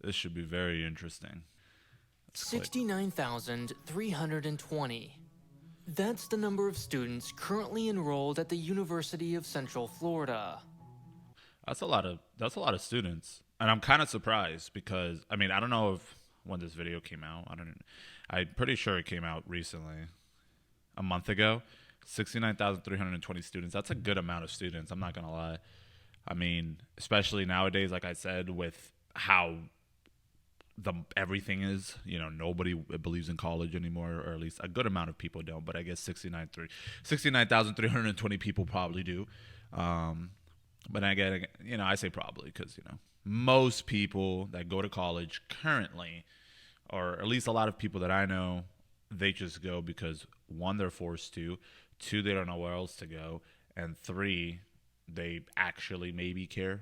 This should be very interesting. Let's click. 69,320. That's the number of students currently enrolled at the University of Central Florida. That's a lot of students, and I'm kind of surprised because I mean I don't know if when this video came out. I'm pretty sure it came out recently, a month ago. 69,320 students. That's a good amount of students. I'm not gonna lie. I mean, especially nowadays, like I said, with how the everything is, nobody believes in college anymore, or at least a good amount of people don't. But I guess 69,320 people probably do. But I get, I say probably because most people that go to college currently, or at least a lot of people that I know, they just go because one, they're forced to, two, they don't know where else to go, and three, they actually maybe care.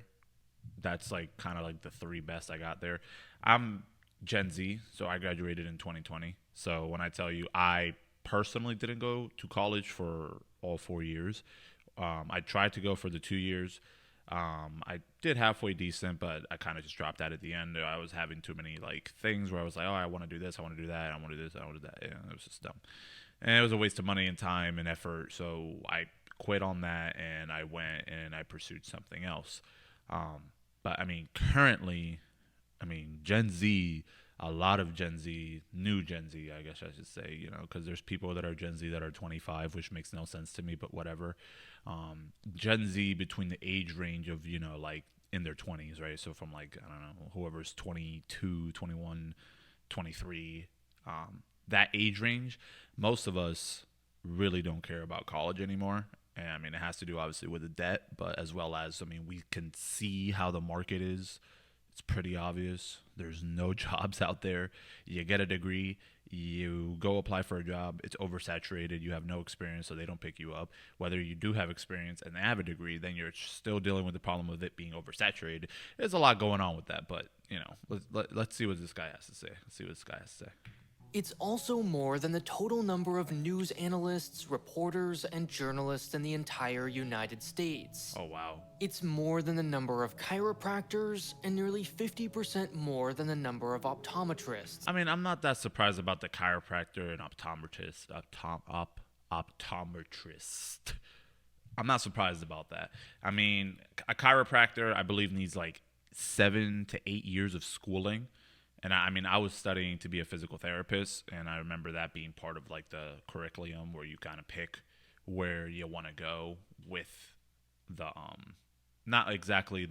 That's like kind of like the three best I got there. I'm Gen Z, so I graduated in 2020. So when I tell you I personally didn't go to college for all 4 years, I tried to go for the 2 years. I did halfway decent, but I kind of just dropped out at the end. I was having too many like things where I was like, oh, I want to do this, I want to do that, I want to do this, I want to do that. Yeah, it was just dumb, and it was a waste of money and time and effort. So I quit on that and I went and I pursued something else. But I mean, currently, Gen Z, a lot of Gen Z, new Gen Z, I guess I should say, because there's people that are Gen Z that are 25, which makes no sense to me, but whatever. Gen Z between the age range of, like in their 20s, right? So from like, I don't know, whoever's 22, 21, 23, that age range, most of us really don't care about college anymore. And I mean, it has to do obviously with the debt, but as well as, we can see how the market is. It's pretty obvious. There's no jobs out there. You get a degree, you go apply for a job, it's oversaturated, you have no experience, so they don't pick you up. Whether you do have experience and have a degree, then you're still dealing with the problem of it being oversaturated. There's a lot going on with that, but, let's see what this guy has to say. It's also more than the total number of news analysts, reporters, and journalists in the entire United States. Oh, wow. It's more than the number of chiropractors and nearly 50% more than the number of optometrists. I mean, I'm not that surprised about the chiropractor and optometrist. I'm not surprised about that. I mean, a chiropractor, I believe, needs like 7 to 8 years of schooling. And I was studying to be a physical therapist, and I remember that being part of like the curriculum where you kind of pick where you want to go with the not exactly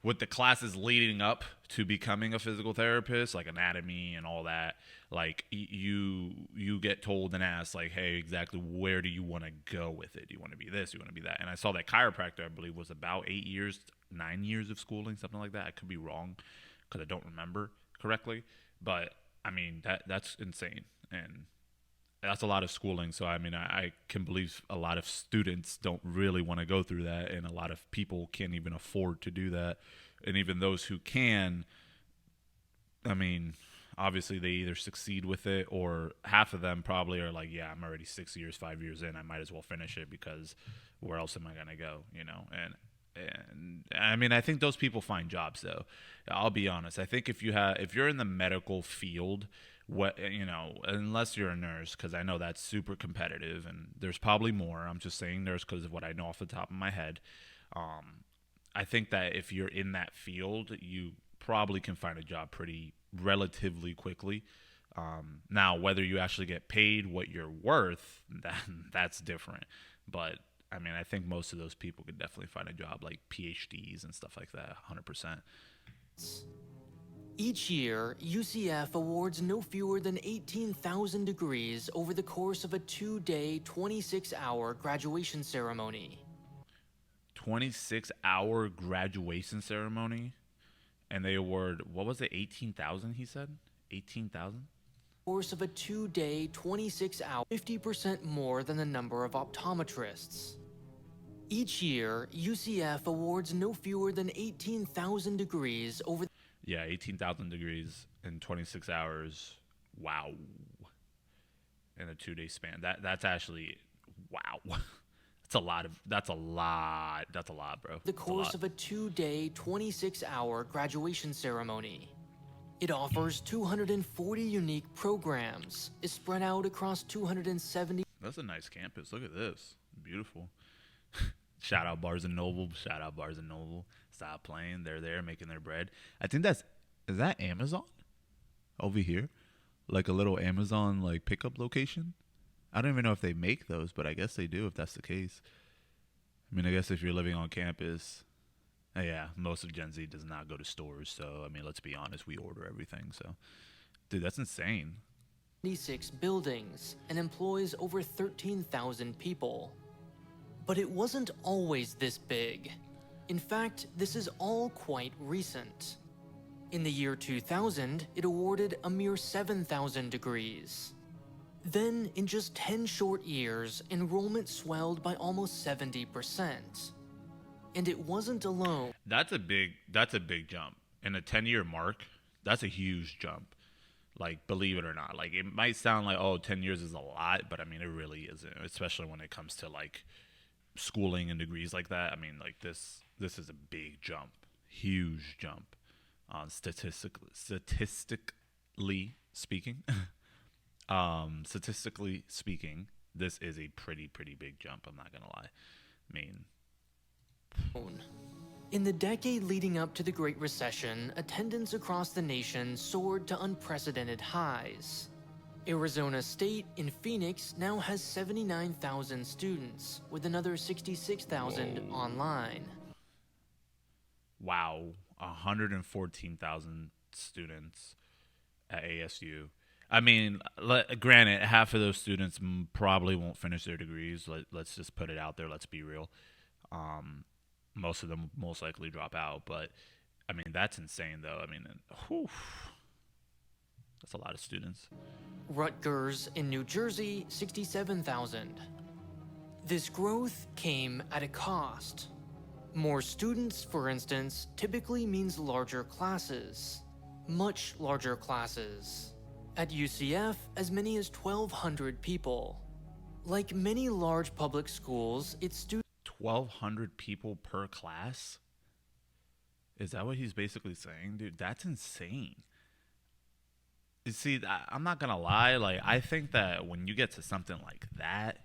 with the classes leading up to becoming a physical therapist, like anatomy and all that. Like you get told and asked like, hey, exactly where do you want to go with it? Do you want to be this? Do you want to be that? And I saw that chiropractor, I believe, was about 8 years, 9 years of schooling, something like that. I could be wrong because I don't remember correctly, but I mean that's insane, and that's a lot of schooling. So I can believe a lot of students don't really want to go through that, and a lot of people can't even afford to do that. And even those who can, obviously they either succeed with it, or half of them probably are like, yeah, I'm already 6 years, 5 years in, I might as well finish it because where else am I gonna go, And I think those people find jobs though. I'll be honest. I think if you're in the medical field, unless you're a nurse, because I know that's super competitive, and there's probably more. I'm just saying nurse because of what I know off the top of my head. I think that if you're in that field, you probably can find a job pretty relatively quickly. Now, whether you actually get paid what you're worth, that's different. But I think most of those people could definitely find a job, like PhDs and stuff like that, 100%. Each year, UCF awards no fewer than 18,000 degrees over the course of a 2-day, 26-hour graduation ceremony. 26-hour graduation ceremony? And they award, what was it, 18,000 he said? 18,000? Course of a 2-day, 26-hour, 50% more than the number of optometrists. Each year, UCF awards no fewer than 18,000 degrees over... Yeah, 18,000 degrees in 26 hours. Wow. In a 2-day span. That's actually, wow. That's a lot, bro. The course of a 2-day, 26-hour graduation ceremony. It offers 240 unique programs, is spread out across 270. That's a nice campus. Look at this. Beautiful. Shout out Bars and Noble. Shout out Bars and Noble. Stop playing. They're there making their bread. I think is that Amazon over here? Like a little Amazon like pickup location? I don't even know if they make those, but I guess they do if that's the case. I mean, I guess if you're living on campus, yeah, most of Gen Z does not go to stores. So, I mean, let's be honest, we order everything. So, dude, that's insane. 26 buildings and employs over 13,000 people. But it wasn't always this big. In fact, this is all quite recent. In the year 2000, it awarded a mere 7,000 degrees. Then, in just 10 short years, enrollment swelled by almost 70%. And it wasn't alone. That's a big jump. In a 10-year mark, that's a huge jump. Like, believe it or not. Like, it might sound like, 10 years is a lot, but I mean, it really isn't, especially when it comes to like schooling and degrees like that. I mean, like this is a big jump, huge jump on statistically speaking. Statistically speaking, this is a pretty big jump. I'm not gonna lie. I mean, in the decade leading up to the Great Recession, attendance across the nation soared to unprecedented highs. Arizona State in Phoenix now has 79,000 students, with another 66,000 online. Wow, 114,000 students at ASU. I mean, granted, half of those students probably won't finish their degrees. Let's just put it out there. Let's be real. Most of them most likely drop out. But, I mean, that's insane, though. I mean, that's a lot of students. Rutgers in New Jersey, 67,000. This growth came at a cost. More students, for instance, typically means larger classes. Much larger classes. At UCF, as many as 1,200 people. Like many large public schools, its students... 1,200 people per class? Is that what he's basically saying? Dude, that's insane. You see, I'm not going to lie. Like, I think that when you get to something like that,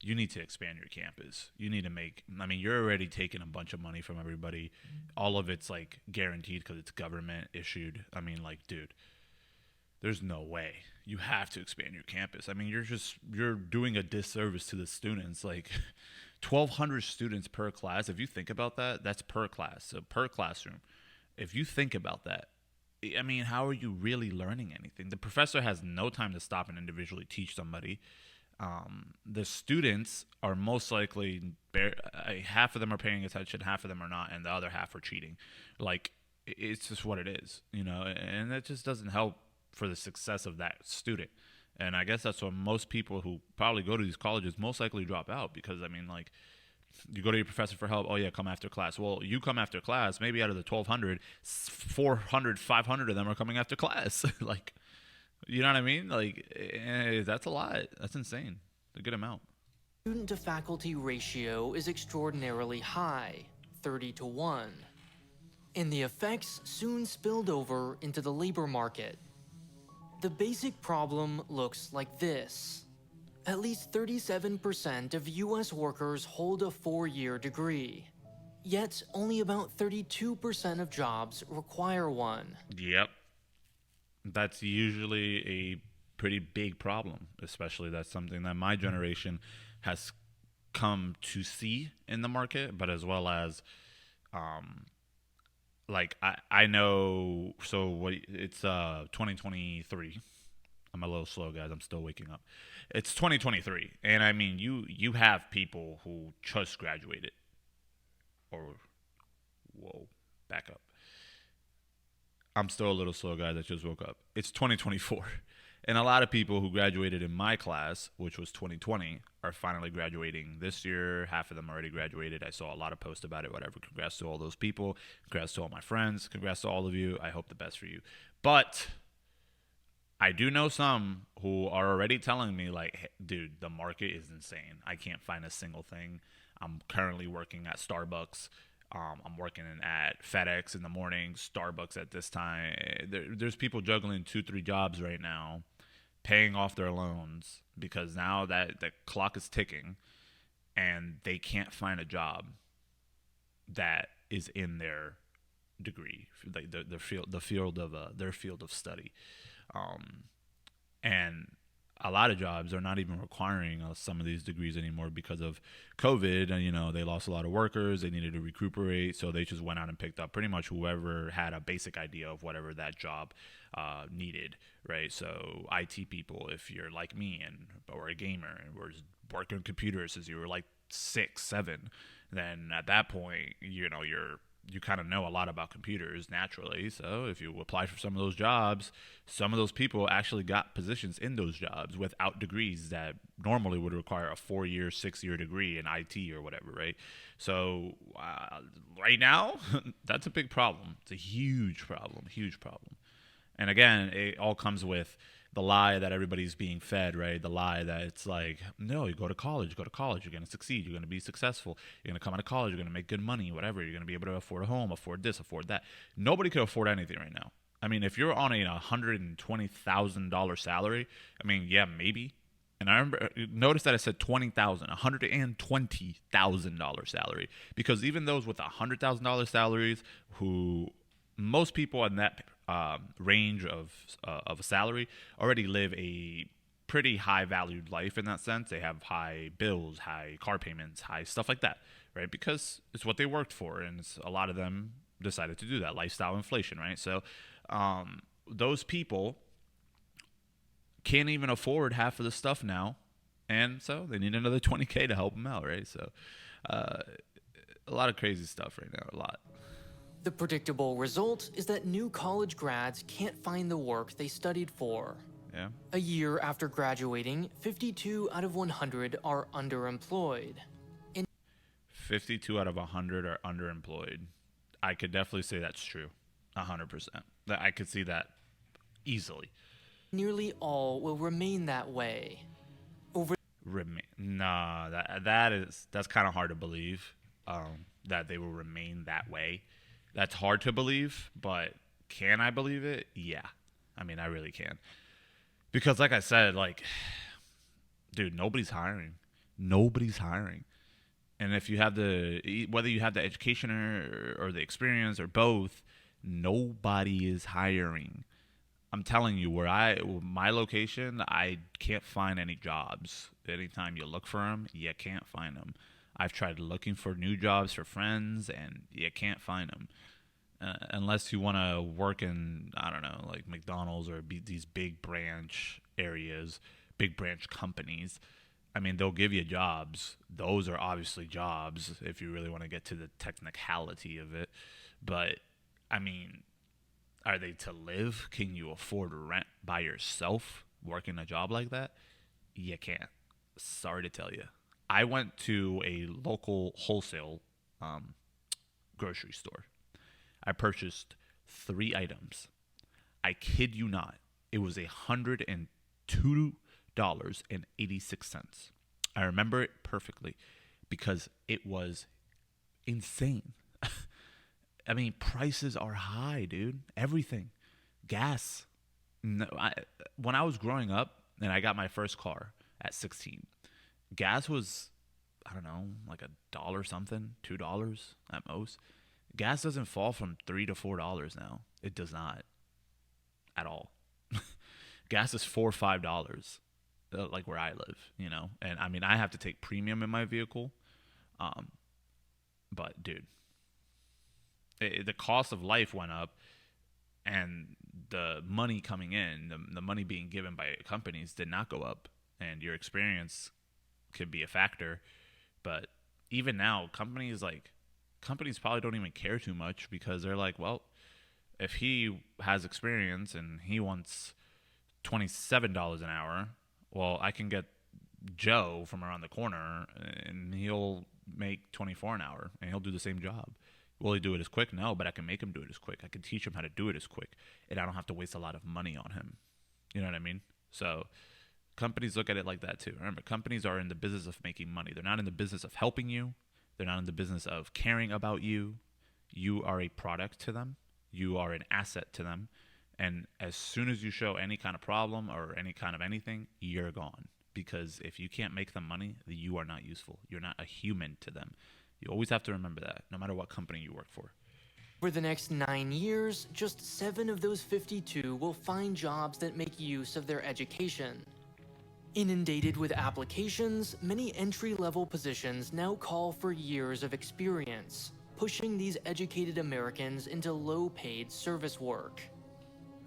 you need to expand your campus. You need to you're already taking a bunch of money from everybody. All of it's, like, guaranteed because it's government issued. I mean, like, dude, there's no way. You have to expand your campus. I mean, you're doing a disservice to the students. Like, 1,200 students per class. If you think about that, that's per class. So per classroom. If you think about that, I mean, how are you really learning anything? The professor has no time to stop and individually teach somebody. The students are most likely, half of them are paying attention, half of them are not, and the other half are cheating. Like, it's just what it is, and that just doesn't help for the success of that student. And I guess that's why most people who probably go to these colleges most likely drop out, because, I mean, like, you go to your professor for help. Oh, yeah, come after class. Well, you come after class. Maybe out of the 1,200, 400, 500 of them are coming after class. Like, you know what I mean? Like, that's a lot. That's insane. A good amount. Student-to-faculty ratio is extraordinarily high, 30-1. And the effects soon spilled over into the labor market. The basic problem looks like this. At least 37% of U.S. workers hold a 4-year degree. Yet, only about 32% of jobs require one. Yep. That's usually a pretty big problem, especially that's something that my generation has come to see in the market, but as well as, like, I know, so what it's 2023. I'm a little slow, guys. I'm still waking up. It's 2023, and I mean, you have people who just graduated, back up. I'm still a little slow, guys. I just woke up. It's 2024, and a lot of people who graduated in my class, which was 2020, are finally graduating this year. Half of them already graduated. I saw a lot of posts about it. Whatever. Congrats to all those people. Congrats to all my friends. Congrats to all of you. I hope the best for you. But I do know some who are already telling me, like, hey, dude, the market is insane. I can't find a single thing. I'm currently working at Starbucks. I'm working at FedEx in the morning, Starbucks at this time. There's people juggling 2, 3 jobs right now, paying off their loans because now that the clock is ticking and they can't find a job that is in their degree, like the field of their field of study, um, and a lot of jobs are not even requiring some of these degrees anymore because of COVID. And they lost a lot of workers. They needed to recuperate, so they just went out and picked up pretty much whoever had a basic idea of whatever that job needed, right? So IT people, if you're like me or a gamer and we're working on computers since you were like 6, 7, then at that point, you kind of know a lot about computers naturally. So if you apply for some of those jobs, some of those people actually got positions in those jobs without degrees that normally would require a 4-year, 6-year degree in IT or whatever, right? So right now, that's a big problem. It's a huge problem, huge problem. And again, it all comes with the lie that everybody's being fed, right? The lie that it's like, no, you go to college, you're going to succeed, you're going to be successful, you're going to come out of college, you're going to make good money, whatever, you're going to be able to afford a home, afford this, afford that. Nobody could afford anything right now. I mean, if you're on a $120,000 salary, I mean, yeah, maybe. And I remember, notice that I said $120,000 salary, because even those with $100,000 salaries, who most people in that range of a salary already live a pretty high valued life in that sense. They have high bills, high car payments, high stuff like that, right? Because it's what they worked for, and a lot of them decided to do that. Lifestyle inflation, right? So those people can't even afford half of the stuff now, and so they need another 20K to help them out, right? So a lot of crazy stuff right now, a lot. The predictable result is that new college grads can't find the work they studied for. Yeah. A year after graduating, 52 out of 100 are underemployed. 52 out of 100 are underemployed. I could definitely say that's true. 100%. I could see that easily. Nearly all will remain that way. Nah, that's kind of hard to believe, that they will remain that way. That's hard to believe, but can I believe it? Yeah. I mean, I really can. Because like I said, like, dude, nobody's hiring. Nobody's hiring. And if you have whether you have the education or the experience or both, nobody is hiring. I'm telling you, my location, I can't find any jobs. Anytime you look for them, you can't find them. I've tried looking for new jobs for friends, and you can't find them. Unless you want to work in, I don't know, like McDonald's or these big branch areas, big branch companies. I mean, they'll give you jobs. Those are obviously jobs if you really want to get to the technicality of it. But, I mean, are they to live? Can you afford rent by yourself working a job like that? You can't. Sorry to tell you. I went to a local wholesale grocery store. I purchased 3 items. I kid you not. It was $102.86. I remember it perfectly because it was insane. I mean, prices are high, dude. Everything. Gas. No, when I was growing up and I got my first car at 16, gas was, I don't know, like $1 something, $2 at most. Gas doesn't fall from $3 to $4 now. It does not at all. Gas is $4 or $5, like where I live, And I mean, I have to take premium in my vehicle, but dude, the cost of life went up, and the money coming in, the money being given by companies did not go up, and your experience could be a factor. But even now, companies probably don't even care too much because they're like, well, if he has experience and he wants $27 an hour, well, I can get Joe from around the corner and he'll make 24 an hour and he'll do the same job. Will he do it as quick? No, but I can make him do it as quick. I can teach him how to do it as quick, and I don't have to waste a lot of money on him. You know what I mean? So companies look at it like that too. Remember, companies are in the business of making money. They're not in the business of helping you. They're not in the business of caring about you. You are a product to them. You are an asset to them. And as soon as you show any kind of problem or any kind of anything, you're gone. Because if you can't make them money, you are not useful. You're not a human to them. You always have to remember that, no matter what company you work for. For the next 9 years, just 7 of those 52 will find jobs that make use of their education. Inundated with applications, many entry-level positions now call for years of experience, pushing these educated Americans into low-paid service work.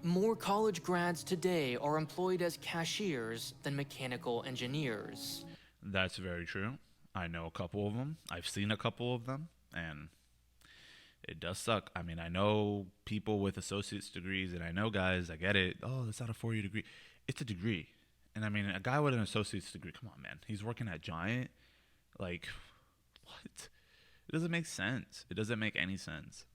More college grads today are employed as cashiers than mechanical engineers. That's very true. I know a couple of them. I've seen a couple of them, and it does suck. I mean, I know people with associate's degrees, and I know guys, I get it. Oh, it's not a 4-year degree. It's a degree. And I mean, a guy with an associate's degree, come on, man. He's working at Giant. Like, what? It doesn't make sense. It doesn't make any sense.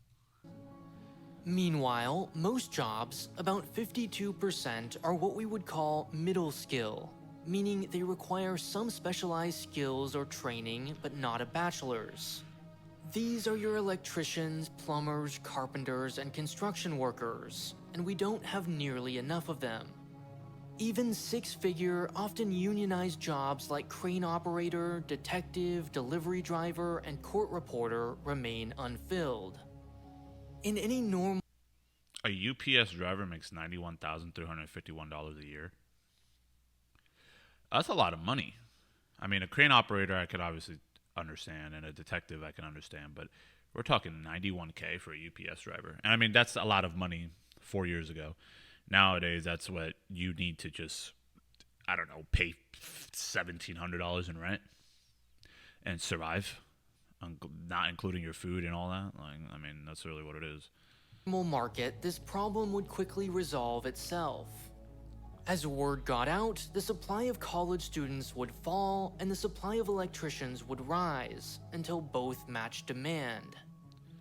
Meanwhile, most jobs, about 52%, are what we would call middle skill, meaning they require some specialized skills or training, but not a bachelor's. These are your electricians, plumbers, carpenters, and construction workers, and we don't have nearly enough of them. Even 6-figure, often unionized jobs like crane operator, detective, delivery driver, and court reporter remain unfilled. In any normal... A UPS driver makes $91,351 a year. That's a lot of money. I mean, a crane operator I could obviously understand, and a detective I can understand, but we're talking $91K for a UPS driver. And I mean, that's a lot of money 4 years ago. Nowadays, that's what you need to just, I don't know, pay $1,700 in rent and survive, not including your food and all that. Like, I mean, that's really what it is. Market, this problem would quickly resolve itself. As word got out, the supply of college students would fall and the supply of electricians would rise until both matched demand.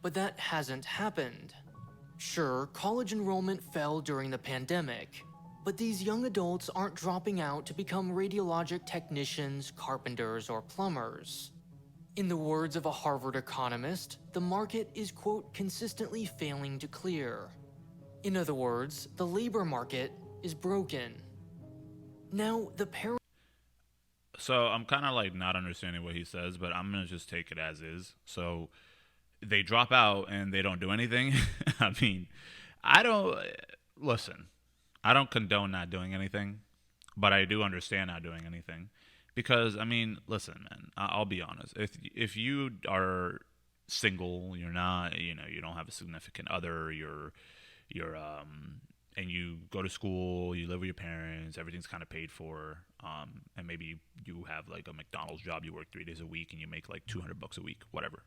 But that hasn't happened. Sure, college enrollment fell during the pandemic, but these young adults aren't dropping out to become radiologic technicians, carpenters, or plumbers. In the words of a Harvard economist, the market is, quote, consistently failing to clear. In other words, the labor market is broken. Now, So I'm kind of like not understanding what he says, but I'm going to just take it as is. So they drop out and they don't do anything. I mean, listen, I don't condone not doing anything, but I do understand not doing anything. Because, I mean, listen, man, I'll be honest. If you are single, you're not, you don't have a significant other, and you go to school, you live with your parents, everything's kind of paid for, and maybe you have like a McDonald's job, you work 3 days a week, and you make like $200 a week, whatever.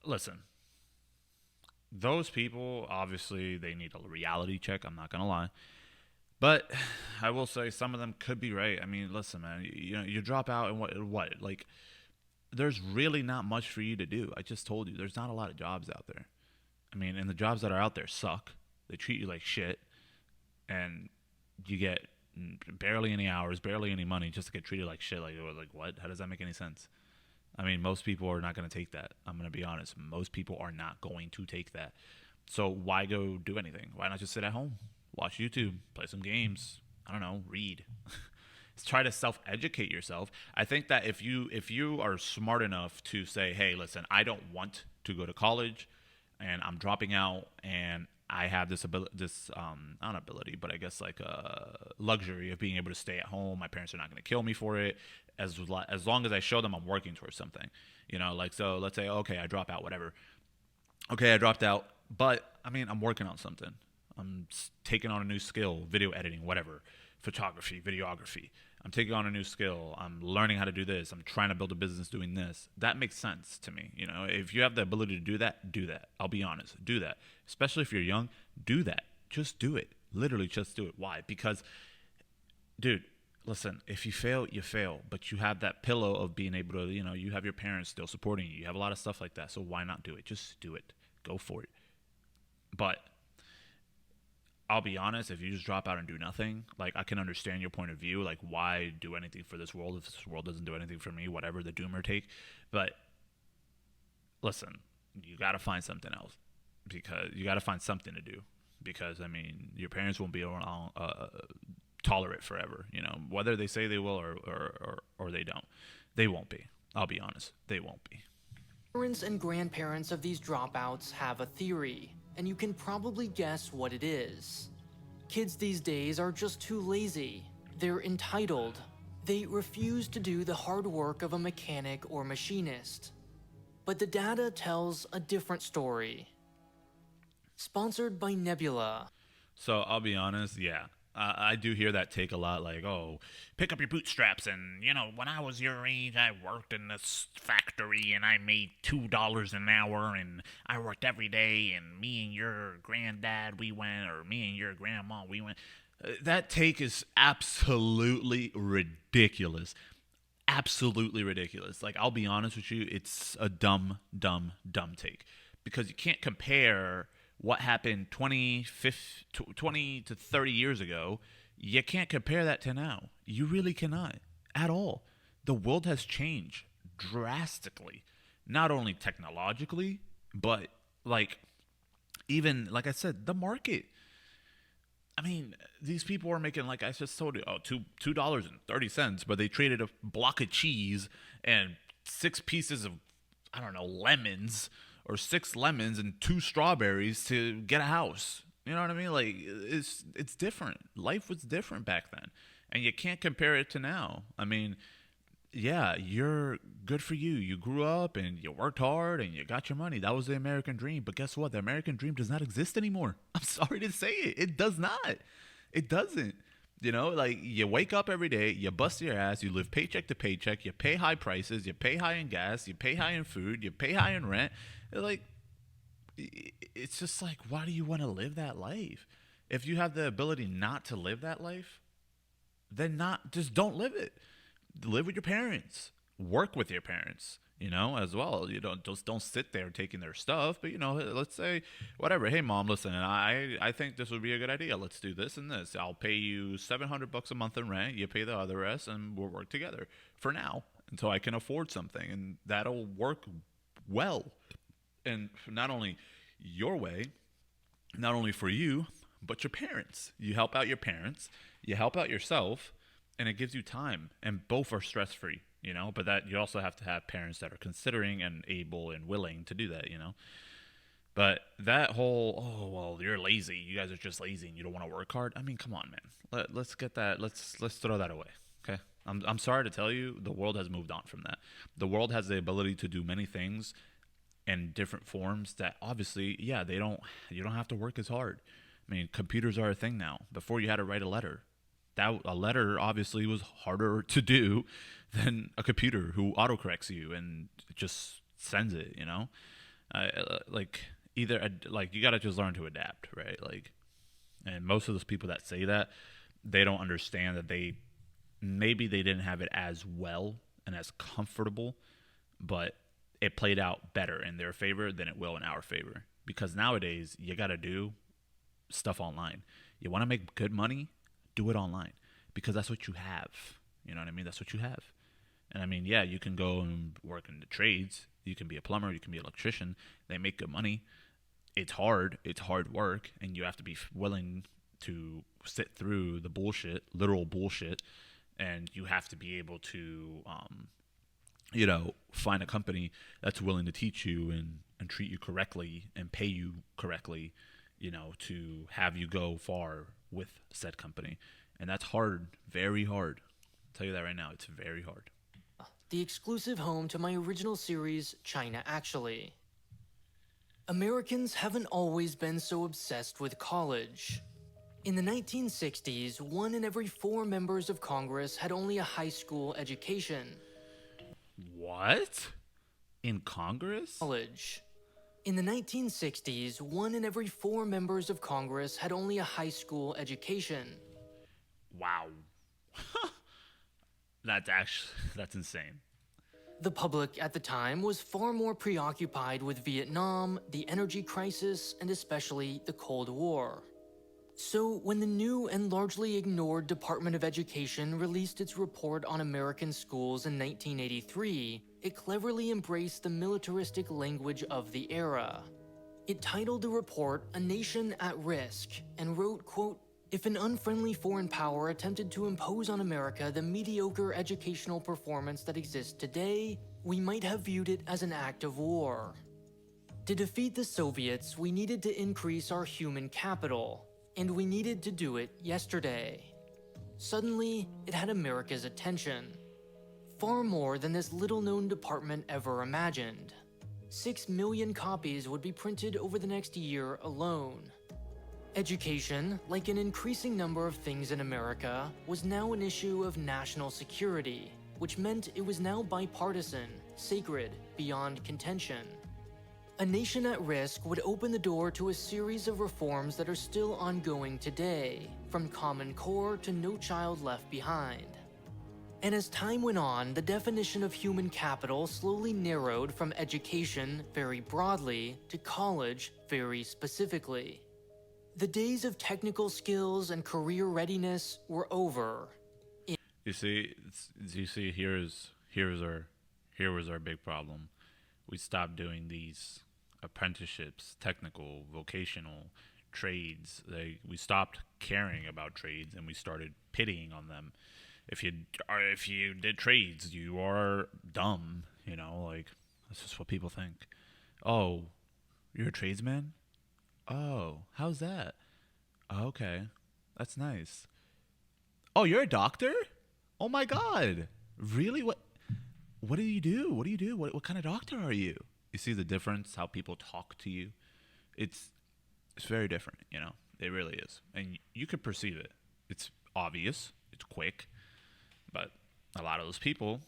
Listen, those people, obviously, they need a reality check. I'm not gonna lie. But I will say some of them could be right. I mean, listen, man, you drop out and what? Like, there's really not much for you to do. I just told you, there's not a lot of jobs out there. I mean, and the jobs that are out there suck. They treat you like shit, and you get barely any hours, barely any money just to get treated like shit. Like what? How does that make any sense? I mean, most people are not going to take that. I'm going to be honest. Most people are not going to take that. So why go do anything? Why not just sit at home? Watch YouTube, play some games, I don't know, read. Try to self-educate yourself. I think that if you are smart enough to say, hey, listen, I don't want to go to college and I'm dropping out and I have this not ability, but I guess like a luxury of being able to stay at home. My parents are not going to kill me for it as long as I show them I'm working towards something. Like, so let's say, okay, I drop out, whatever. Okay, I dropped out, but I mean, I'm working on something. I'm taking on a new skill, video editing, whatever, photography, videography. I'm taking on a new skill. I'm learning how to do this. I'm trying to build a business doing this. That makes sense to me. If you have the ability to do that, do that. I'll be honest. Do that. Especially if you're young, do that. Just do it. Literally just do it. Why? Because, dude, listen, if you fail, you fail. But you have that pillow of being able to, you have your parents still supporting you. You have a lot of stuff like that. So why not do it? Just do it. Go for it. But I'll be honest, if you just drop out and do nothing, like I can understand your point of view, like why do anything for this world if this world doesn't do anything for me, whatever the doomer take. But listen, you got to find something else because you got to find something to do because I mean your parents won't be around tolerate forever. You know whether they say they will or they don't, they won't be. I'll be honest, they won't be. Parents and grandparents of these dropouts have a theory, and you can probably guess what it is. Kids these days are just too lazy. They're entitled. They refuse to do the hard work of a mechanic or machinist. But the data tells a different story. Sponsored by Nebula. So I'll be honest, yeah. I do hear that take a lot, like, oh, pick up your bootstraps. And, you know, when I was your age, I worked in this factory and I made $2 an hour and I worked every day. And me and your granddad, we went, or me and your grandma, we went. That take is absolutely ridiculous. Absolutely ridiculous. Like, I'll be honest with you, it's a dumb, dumb, dumb take. Because you can't compare what happened 20 to 30 years ago. You can't compare that to now. You really cannot at all. The world has changed drastically, not only technologically, but like even like I said, the market. I mean, these people are making, like I just told you, $2.30, but they traded a block of cheese and 6 pieces of, I don't know, lemons, or 6 lemons and 2 strawberries to get a house. You know what I mean? Like it's different. Life was different back then, and you can't compare it to now. I mean, yeah, you're good for you. You grew up and you worked hard and you got your money. That was the American dream. But guess what? The American dream does not exist anymore. I'm sorry to say it. It does not. It doesn't. You know, like you wake up every day, you bust your ass, you live paycheck to paycheck, you pay high prices, you pay high in gas, you pay high in food, you pay high in rent. Like, it's just like, why do you want to live that life? If you have the ability not to live that life, then not just don't live it. Live with your parents, work with your parents, you know, as well. You don't sit there taking their stuff, but you know, let's say whatever. Hey, mom, listen, I think this would be a good idea. Let's do this and this. I'll pay you $700 a month in rent. You pay the other rest, and we'll work together for now until I can afford something, and that'll work well. And not only your way, not only for you, but your parents. You help out your parents, you help out yourself, and it gives you time, and both are stress free, you know. But that you also have to have parents that are considering and able and willing to do that, you know. But that whole, oh well, you're lazy, you guys are just lazy and you don't want to work hard. I mean, come on, man. Let's get that. Let's throw that away. Okay. I'm sorry to tell you, the world has moved on from that. The world has the ability to do many things in different forms that obviously, yeah, you don't have to work as hard. I mean, computers are a thing now. Before you had to write a letter. That a letter obviously was harder to do than a computer who autocorrects you and just sends it, you know. Like either like you got to just learn to adapt, right? Like, and most of those people that say that, they don't understand that maybe they didn't have it as well and as comfortable, but it played out better in their favor than it will in our favor. Because nowadays you got to do stuff online. You want to make good money, do it online, because that's what you have. You know what I mean? That's what you have. And I mean, yeah, you can go and work in the trades. You can be a plumber. You can be an electrician. They make good money. It's hard. It's hard work. And you have to be willing to sit through the bullshit, literal bullshit. And you have to be able to, you know, find a company that's willing to teach you and treat you correctly and pay you correctly, you know, to have you go far with said company. And that's hard, very hard. I'll tell you that right now, it's very hard. The exclusive home to my original series, China Actually. Americans haven't always been so obsessed with college. In the 1960s, 1 in every 4 members of Congress had only a high school education. What? In Congress? College. In the 1960s, 1 in every 4 members of Congress had only a high school education. Wow. That's insane. The public at the time was far more preoccupied with Vietnam, the energy crisis, and especially the Cold War. So, when the new and largely ignored Department of Education released its report on American schools in 1983, it cleverly embraced the militaristic language of the era. It titled the report "A Nation at Risk" and wrote, quote, "If an unfriendly foreign power attempted to impose on America the mediocre educational performance that exists today, we might have viewed it as an act of war. To defeat the Soviets, we needed to increase our human capital, and we needed to do it yesterday." Suddenly, it had America's attention. Far more than this little-known department ever imagined. 6 million copies would be printed over the next year alone. Education, like an increasing number of things in America, was now an issue of national security, which meant it was now bipartisan, sacred, beyond contention. A Nation at Risk would open the door to a series of reforms that are still ongoing today, from Common Core to No Child Left Behind. And as time went on, the definition of human capital slowly narrowed from education, very broadly, to college, very specifically. The days of technical skills and career readiness were over. You see, here was our big problem. We stopped doing these apprenticeships, technical, vocational trades. We stopped caring about trades and we started pitying on them. If you did trades, you are dumb. Like, that's just what people think. Oh, you're a tradesman? Oh, how's that? Oh, okay, that's nice. Oh, you're a doctor? Oh my God, really? What do you do? What do you do? What kind of doctor are you? You see the difference? How people talk to you? It's very different. It really is, and you could perceive it. It's obvious. It's quick. But a lot of those people,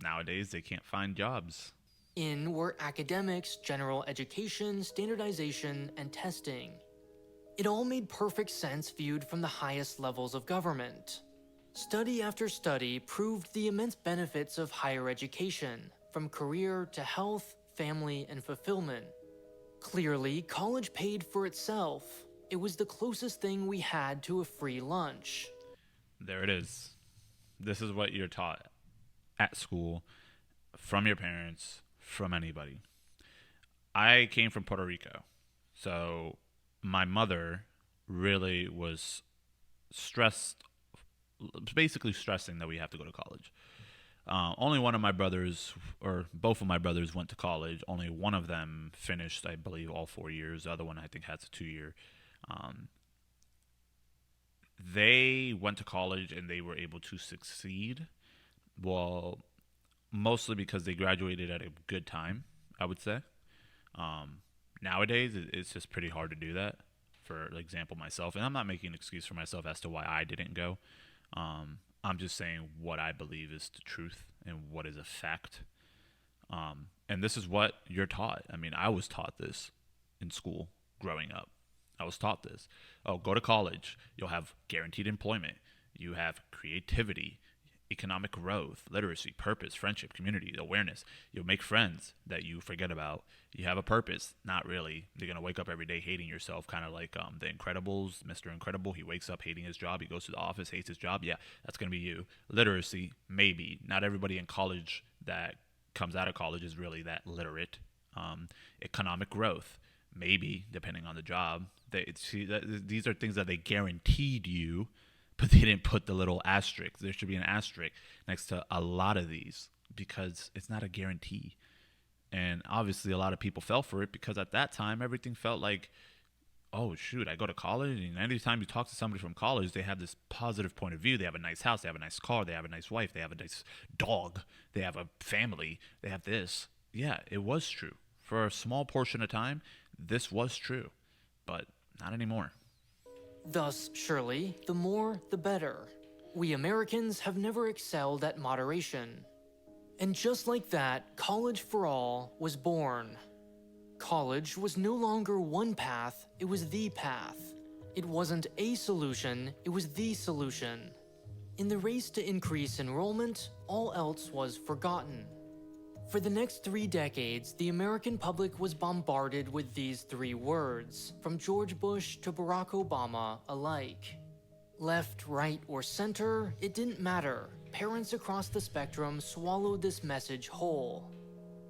nowadays, they can't find jobs. In were academics, general education, standardization, and testing. It all made perfect sense viewed from the highest levels of government. Study after study proved the immense benefits of higher education, from career to health, family, and fulfillment. Clearly, college paid for itself. It was the closest thing we had to a free lunch. There it is. This is what you're taught at school, from your parents, from anybody. I came from Puerto Rico, so my mother really was basically stressing that we have to go to college. Only one of my brothers, or both of my brothers, went to college. Only one of them finished, I believe, all 4 years. The other one, I think, has a 2-year. They went to college and they were able to succeed. Well, mostly because they graduated at a good time, I would say. Nowadays, it's just pretty hard to do that. For example, myself, and I'm not making an excuse for myself as to why I didn't go. I'm just saying what I believe is the truth and what is a fact. And this is what you're taught. I mean, I was taught this in school growing up. I was taught this. Oh, go to college. You'll have guaranteed employment. You have creativity, economic growth, literacy, purpose, friendship, community, awareness. You'll make friends that you forget about. You have a purpose. Not really. You're going to wake up every day hating yourself, kind of like The Incredibles, Mr. Incredible. He wakes up hating his job. He goes to the office, hates his job. Yeah, that's going to be you. Literacy, maybe. Not everybody in college that comes out of college is really that literate. Economic growth, maybe, depending on the job. These are things that they guaranteed you, but they didn't put the little asterisk. There should be an asterisk next to a lot of these because it's not a guarantee. And obviously a lot of people fell for it because at that time everything felt like, oh shoot, I go to college, and anytime you talk to somebody from college, they have this positive point of view. They have a nice house, they have a nice car, they have a nice wife, they have a nice dog, they have a family, they have this. Yeah, it was true. For a small portion of time, this was true, but not anymore. Thus, surely, the more, the better. We Americans have never excelled at moderation. And just like that, college for all was born. College was no longer one path, it was the path. It wasn't a solution, it was the solution. In the race to increase enrollment, all else was forgotten. For the next 3 decades, the American public was bombarded with these 3 words, from George Bush to Barack Obama alike. Left, right, or center, it didn't matter. Parents across the spectrum swallowed this message whole.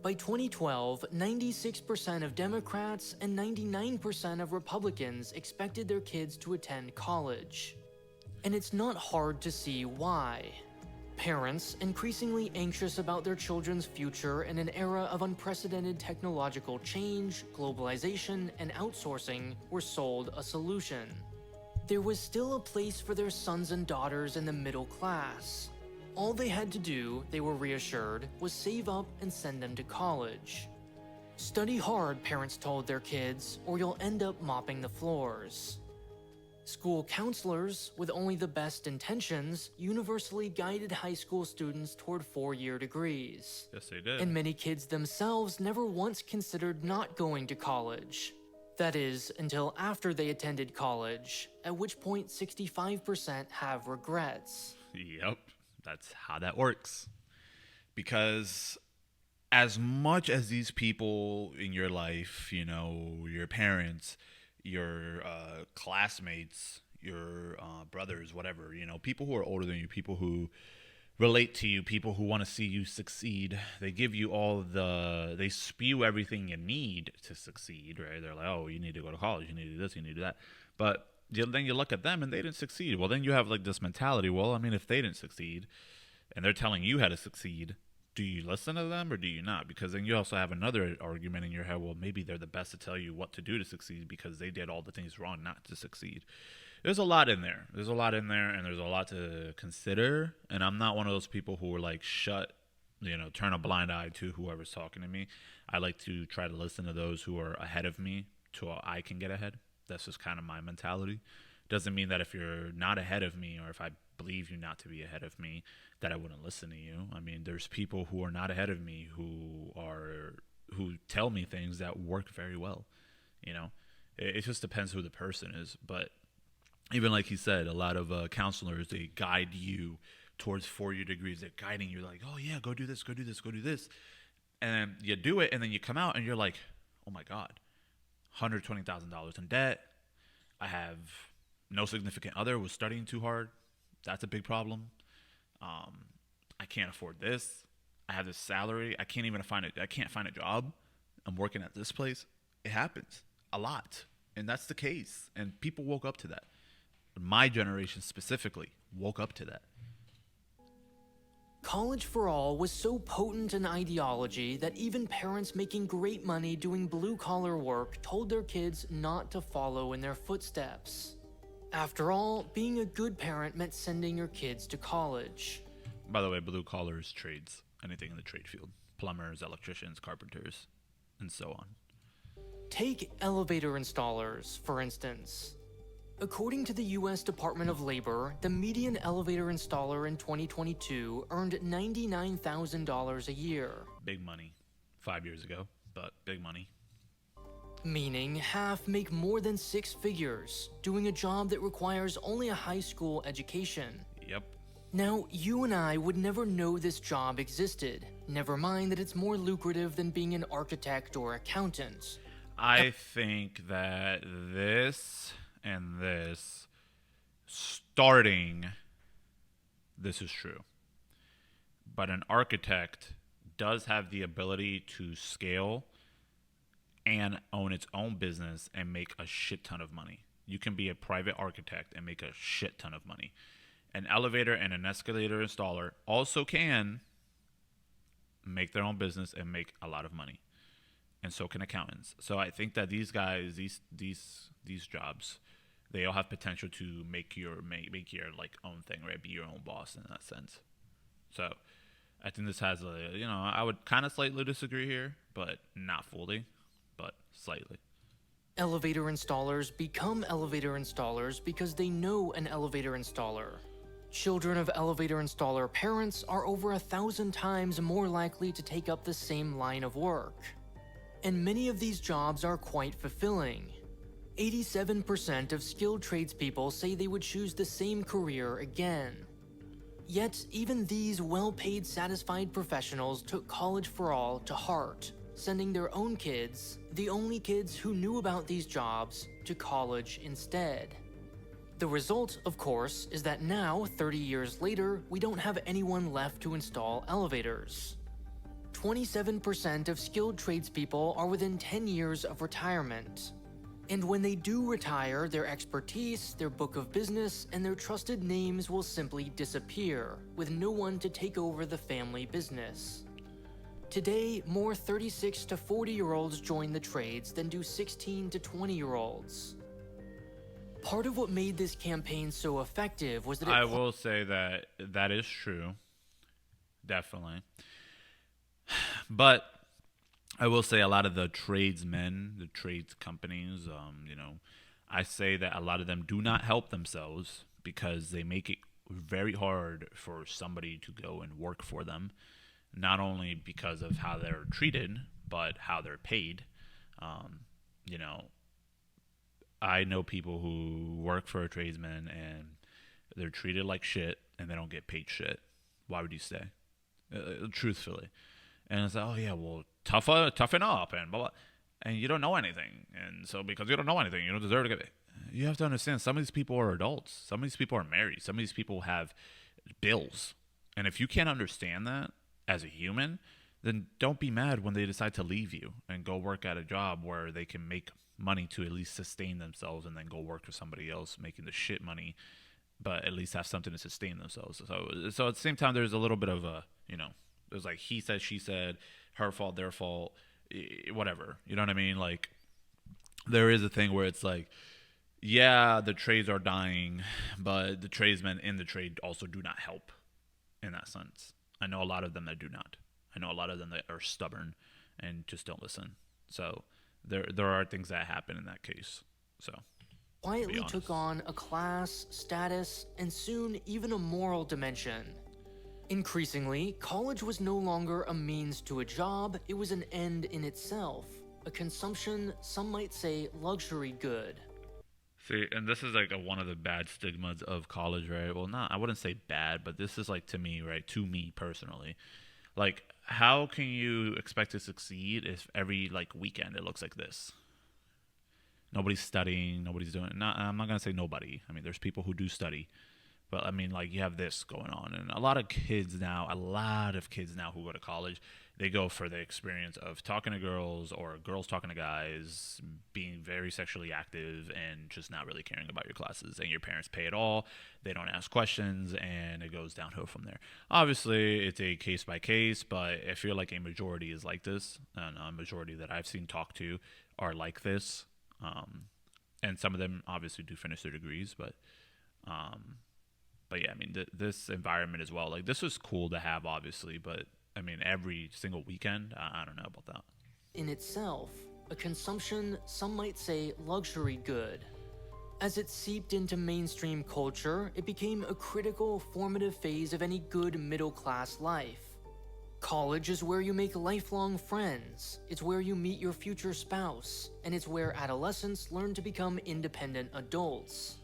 By 2012, 96% of Democrats and 99% of Republicans expected their kids to attend college. And it's not hard to see why. Parents, increasingly anxious about their children's future in an era of unprecedented technological change, globalization, and outsourcing, were sold a solution. There was still a place for their sons and daughters in the middle class. All they had to do, they were reassured, was save up and send them to college. Study hard, parents told their kids, or you'll end up mopping the floors. School counselors, with only the best intentions, universally guided high school students toward 4-year degrees. Yes, they did. And many kids themselves never once considered not going to college. That is, until after they attended college, at which point 65% have regrets. Yep, that's how that works. Because as much as these people in your life, you know, your parents, your classmates, your brothers, whatever, you know, people who are older than you, people who relate to you, people who want to see you succeed, they give you they spew everything you need to succeed, right? They're like, oh, you need to go to college, you need to do this, you need to do that. But then you look at them and they didn't succeed. Well, then you have like this mentality, well, I mean, if they didn't succeed and they're telling you how to succeed, do you listen to them or do you not? Because then you also have another argument in your head, well, maybe they're the best to tell you what to do to succeed because they did all the things wrong not to succeed. There's a lot in there. And there's a lot to consider. And I'm not one of those people who are like, turn a blind eye to whoever's talking to me. I like to try to listen to those who are ahead of me so I can get ahead. That's just kind of my mentality. Doesn't mean that if you're not ahead of me or if I believe you not to be ahead of me, that I wouldn't listen to you. I mean, there's people who are not ahead of me who tell me things that work very well. You know, it just depends who the person is. But even like he said, a lot of counselors, they guide you towards 4-year degrees. They're guiding you like, oh yeah, go do this, go do this, go do this. And you do it, and then you come out and you're like, oh my God, $120,000 in debt. I have no significant other, was studying too hard. That's a big problem. I can't afford this. I have this salary. I can't find a job. I'm working at this place. It happens a lot. And that's the case. And people woke up to that. My generation specifically woke up to that. College for all was so potent an ideology that even parents making great money doing blue-collar work told their kids not to follow in their footsteps. After all, being a good parent meant sending your kids to college. By the way, blue collar is trades. Anything in the trade field. Plumbers, electricians, carpenters, and so on. Take elevator installers, for instance. According to the U.S. Department of Labor, the median elevator installer in 2022 earned $99,000 a year. Big money. 5 years ago, but big money. Meaning half make more than 6 figures, doing a job that requires only a high school education. Yep. Now, you and I would never know this job existed, never mind that it's more lucrative than being an architect or accountant. I think that this and this, starting, this is true. But an architect does have the ability to scale and own its own business and make a shit ton of money. You can be a private architect and make a shit ton of money. An elevator and an escalator installer also can make their own business and make a lot of money. And so can accountants. So I think that these guys, these jobs, they all have potential to make your like own thing, right? Be your own boss in that sense. So I think this has I would kind of slightly disagree here, but not fully. But slightly. Elevator installers become elevator installers because they know an elevator installer. Children of elevator installer parents are over 1,000 times more likely to take up the same line of work. And many of these jobs are quite fulfilling. 87% of skilled tradespeople say they would choose the same career again. Yet, even these well-paid, satisfied professionals took college for all to heart, sending their own kids, the only kids who knew about these jobs, to college instead. The result, of course, is that now, 30 years later, we don't have anyone left to install elevators. 27% of skilled tradespeople are within 10 years of retirement. And when they do retire, their expertise, their book of business, and their trusted names will simply disappear, with no one to take over the family business. Today, more 36 to 40-year-olds join the trades than do 16 to 20-year-olds. Part of what made this campaign so effective was that I will say that that is true. Definitely. But I will say a lot of the tradesmen, the trades companies, I say that a lot of them do not help themselves because they make it very hard for somebody to go and work for them, not only because of how they're treated, but how they're paid. You know, I know people who work for a tradesman and they're treated like shit and they don't get paid shit. Why would you stay? Truthfully. And it's like, oh yeah, well, toughen up and blah, blah. And you don't know anything. And so because you don't know anything, you don't deserve to get it. You have to understand, some of these people are adults. Some of these people are married. Some of these people have bills. And if you can't understand that as a human, then don't be mad when they decide to leave you and go work at a job where they can make money to at least sustain themselves and then go work for somebody else making the shit money, but at least have something to sustain themselves. So at the same time, there's a little bit of a, there's like he said, she said, her fault, their fault, whatever. You know what I mean? Like, there is a thing where it's like, yeah, the trades are dying, but the tradesmen in the trade also do not help in that sense. I know a lot of them that do not. I know a lot of them that are stubborn and just don't listen. So there are things that happen in that case. So quietly took on a class, status, and soon even a moral dimension. Increasingly, college was no longer a means to a job, it was an end in itself, a consumption, some might say, luxury good. See, and this is like one of the bad stigmas of college, right? Well, I wouldn't say bad, but this is like to me, right? To me personally. Like, how can you expect to succeed if every like weekend it looks like this? Nobody's studying, nobody's doing it. I'm not going to say nobody. I mean, there's people who do study. But I mean, like, you have this going on. And a lot of kids now who go to college, they go for the experience of talking to girls or girls talking to guys, being very sexually active and just not really caring about your classes. And your parents pay it all. They don't ask questions, and it goes downhill from there. Obviously, it's a case by case, but I feel like a majority is like this. And a majority that I've seen talk to are like this. And some of them obviously do finish their degrees, but yeah, I mean, this environment as well, like, this was cool to have, obviously, but I mean, every single weekend, I don't know about that. In itself, a consumption, some might say, luxury good. As it seeped into mainstream culture, it became a critical, formative phase of any good middle-class life. College is where you make lifelong friends, it's where you meet your future spouse, and it's where adolescents learn to become independent adults.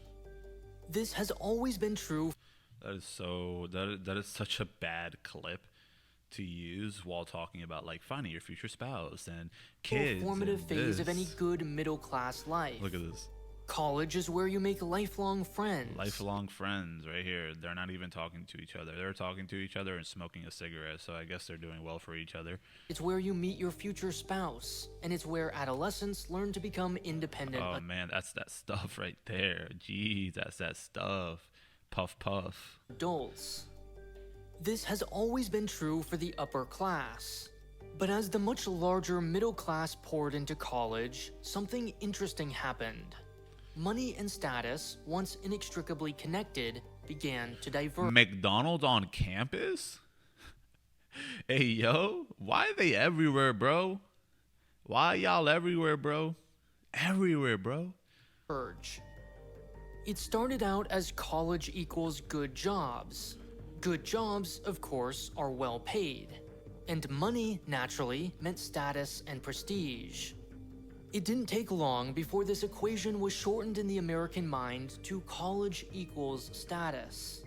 This has always been true. That is such a bad clip to use while talking about like finding your future spouse and kids. Formative phase of any good middle class life. Look at this. College is where you make lifelong friends. Lifelong friends, right here. They're not even talking to each other. They're talking to each other and smoking a cigarette. So I guess they're doing well for each other. It's where you meet your future spouse, and it's where adolescents learn to become independent. Oh man, that's that stuff right there. Jeez, that's that stuff. Puff puff. Adults. This has always been true for the upper class. But as the much larger middle class poured into college, something interesting happened. Money and status, once inextricably connected, began to diverge. McDonald's on campus? Hey, yo, why are they everywhere, bro? Why y'all everywhere, bro? Everywhere, bro. It started out as college equals good jobs. Good jobs, of course, are well paid. And money, naturally, meant status and prestige. It didn't take long before this equation was shortened in the American mind to college equals status.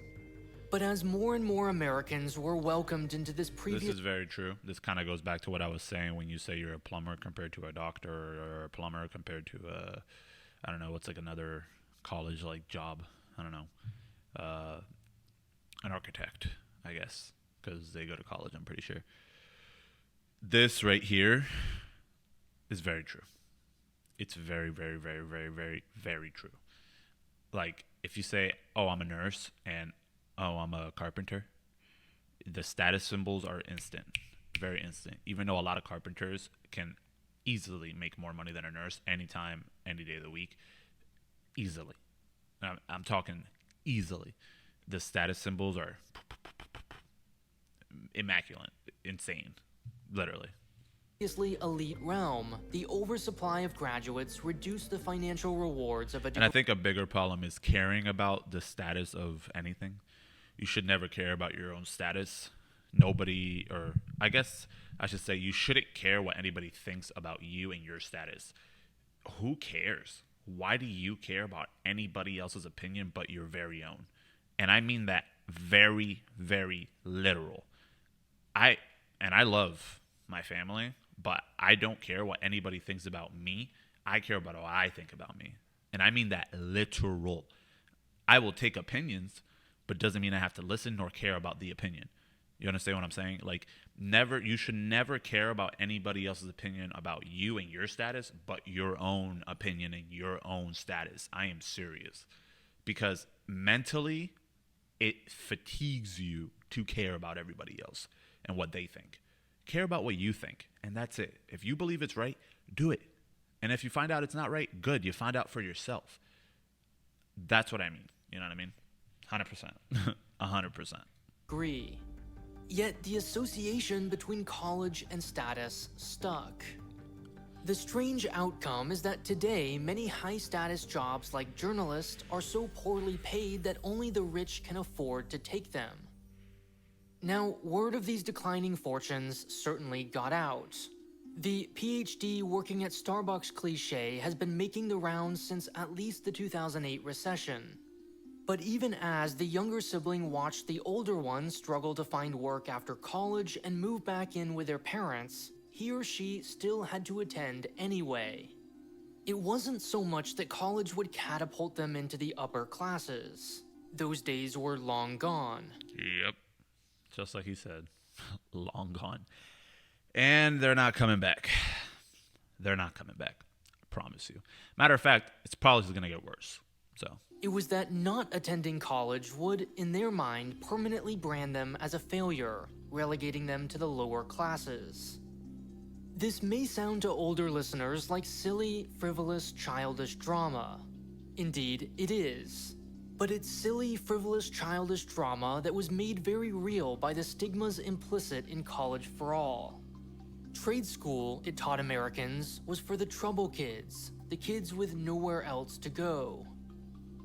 But as more and more Americans were welcomed into this This is very true. This kind of goes back to what I was saying when you say you're a plumber compared to a doctor, or a plumber compared to I don't know, what's like another college like job. I don't know, an architect, I guess, because they go to college. I'm pretty sure. This right here is very true. It's very, very, very, very, very, very true. Like if you say, "Oh, I'm a nurse," and "Oh, I'm a carpenter," the status symbols are instant, very instant. Even though a lot of carpenters can easily make more money than a nurse anytime, any day of the week, easily. I'm talking easily. The status symbols are immaculate, insane, literally. previously elite realm, the oversupply of graduates reduced the financial rewards of a And I think a bigger problem is caring about the status of anything. You should never care about your own status. Nobody, or I guess I should say, you shouldn't care what anybody thinks about you and your status. Who cares? Why do you care about anybody else's opinion but your very own? And I mean that very, very literal. I love my family, but I don't care what anybody thinks about me. I care about what I think about me. And I mean that literal. I will take opinions, but doesn't mean I have to listen nor care about the opinion. You understand what I'm saying? Like, you should never care about anybody else's opinion about you and your status, but your own opinion and your own status. I am serious. Because mentally, it fatigues you to care about everybody else and what they think. Care about what you think, and that's it. If you believe it's right, do it. And if you find out it's not right, good. You find out for yourself. That's what I mean. You know what I mean? 100%. 100%. Agree. Yet the association between college and status stuck. The strange outcome is that today, many high-status jobs like journalist are so poorly paid that only the rich can afford to take them. Now, word of these declining fortunes certainly got out. The PhD working at Starbucks cliché has been making the rounds since at least the 2008 recession. But even as the younger sibling watched the older one struggle to find work after college and move back in with their parents, he or she still had to attend anyway. It wasn't so much that college would catapult them into the upper classes. Those days were long gone. Yep. Just like he said. Long gone. And they're not coming back. They're not coming back. I promise you. Matter of fact, it's probably going to get worse. So... It was that not attending college would, in their mind, permanently brand them as a failure, relegating them to the lower classes. This may sound to older listeners like silly, frivolous, childish drama. Indeed, it is. But it's silly, frivolous, childish drama that was made very real by the stigmas implicit in college for all. Trade school, it taught Americans, was for the trouble kids, the kids with nowhere else to go.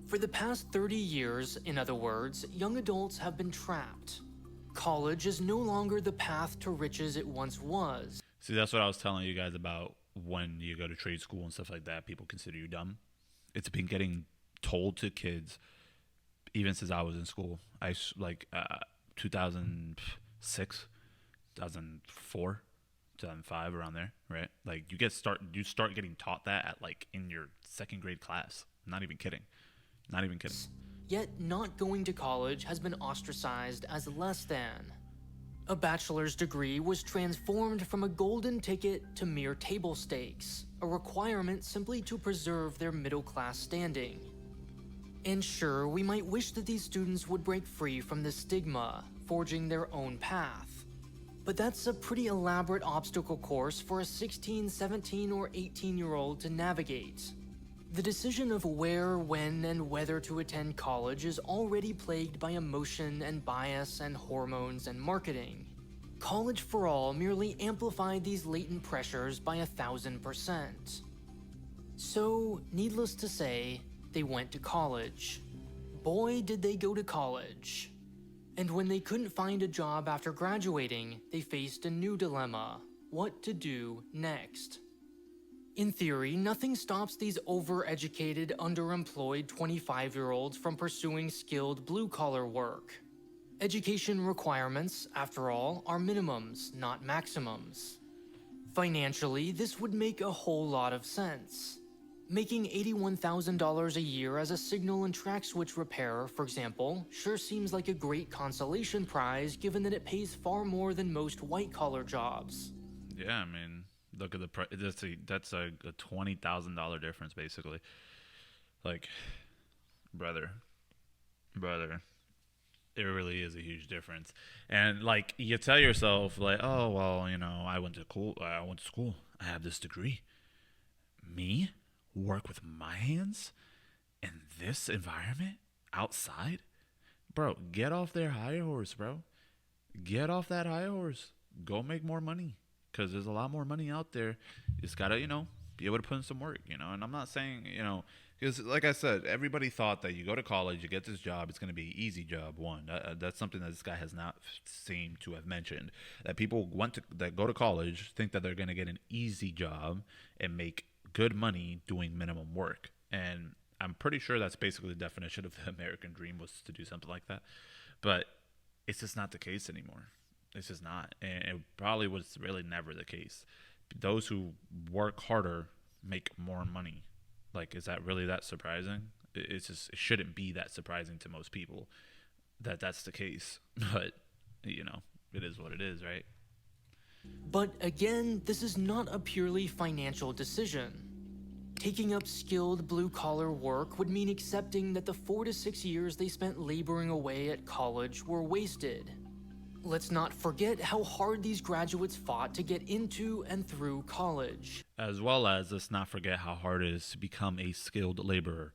For the past 30 years, in other words, young adults have been trapped. College is no longer the path to riches it once was. See, that's what I was telling you guys about when you go to trade school and stuff like that. People consider you dumb. It's been getting told to kids even since I was in school. 2006, 2004, 2005, around there, right? Like you start getting taught that at like in your second grade class. I'm not even kidding. Not even kidding. Yet not going to college has been ostracized as less than. A bachelor's degree was transformed from a golden ticket to mere table stakes, a requirement simply to preserve their middle-class standing. And sure, we might wish that these students would break free from this stigma, forging their own path. But that's a pretty elaborate obstacle course for a 16, 17, or 18-year-old to navigate. The decision of where, when, and whether to attend college is already plagued by emotion and bias and hormones and marketing. College for All merely amplified these latent pressures by 1,000%. So, needless to say, they went to college. Boy, did they go to college. And when they couldn't find a job after graduating, they faced a new dilemma: what to do next. In theory, nothing stops these overeducated, underemployed 25-year-olds from pursuing skilled blue-collar work. Education requirements, after all, are minimums, not maximums. Financially, this would make a whole lot of sense. Making $81,000 a year as a signal and track switch repairer, for example, sure seems like a great consolation prize given that it pays far more than most white-collar jobs. Yeah, I mean, look at the price. That's a $20,000 difference basically. Like, brother, brother, it really is a huge difference. And like, you tell yourself like, oh well, I went to school. I went to school. I have this degree. Me work with my hands in this environment outside, bro. Get off their high horse, bro. Get off that high horse. Go make more money because there's a lot more money out there. You just gotta, be able to put in some work, And I'm not saying, because like I said, everybody thought that you go to college, you get this job, it's gonna be an easy job. One, that's something that this guy has not seemed to have mentioned. That people that go to college think that they're gonna get an easy job and make good money doing minimum work. And I'm pretty sure that's basically the definition of the American dream was to do something like that. But it's just not the case anymore. It's just not. And it probably was really never the case. Those who work harder make more money. Like, is that really that surprising? It shouldn't be that surprising to most people that that's the case. But, it is what it is, right? But again, this is not a purely financial decision. Taking up skilled blue-collar work would mean accepting that the 4 to 6 years they spent laboring away at college were wasted. Let's not forget how hard these graduates fought to get into and through college. As well as, let's not forget how hard it is to become a skilled laborer.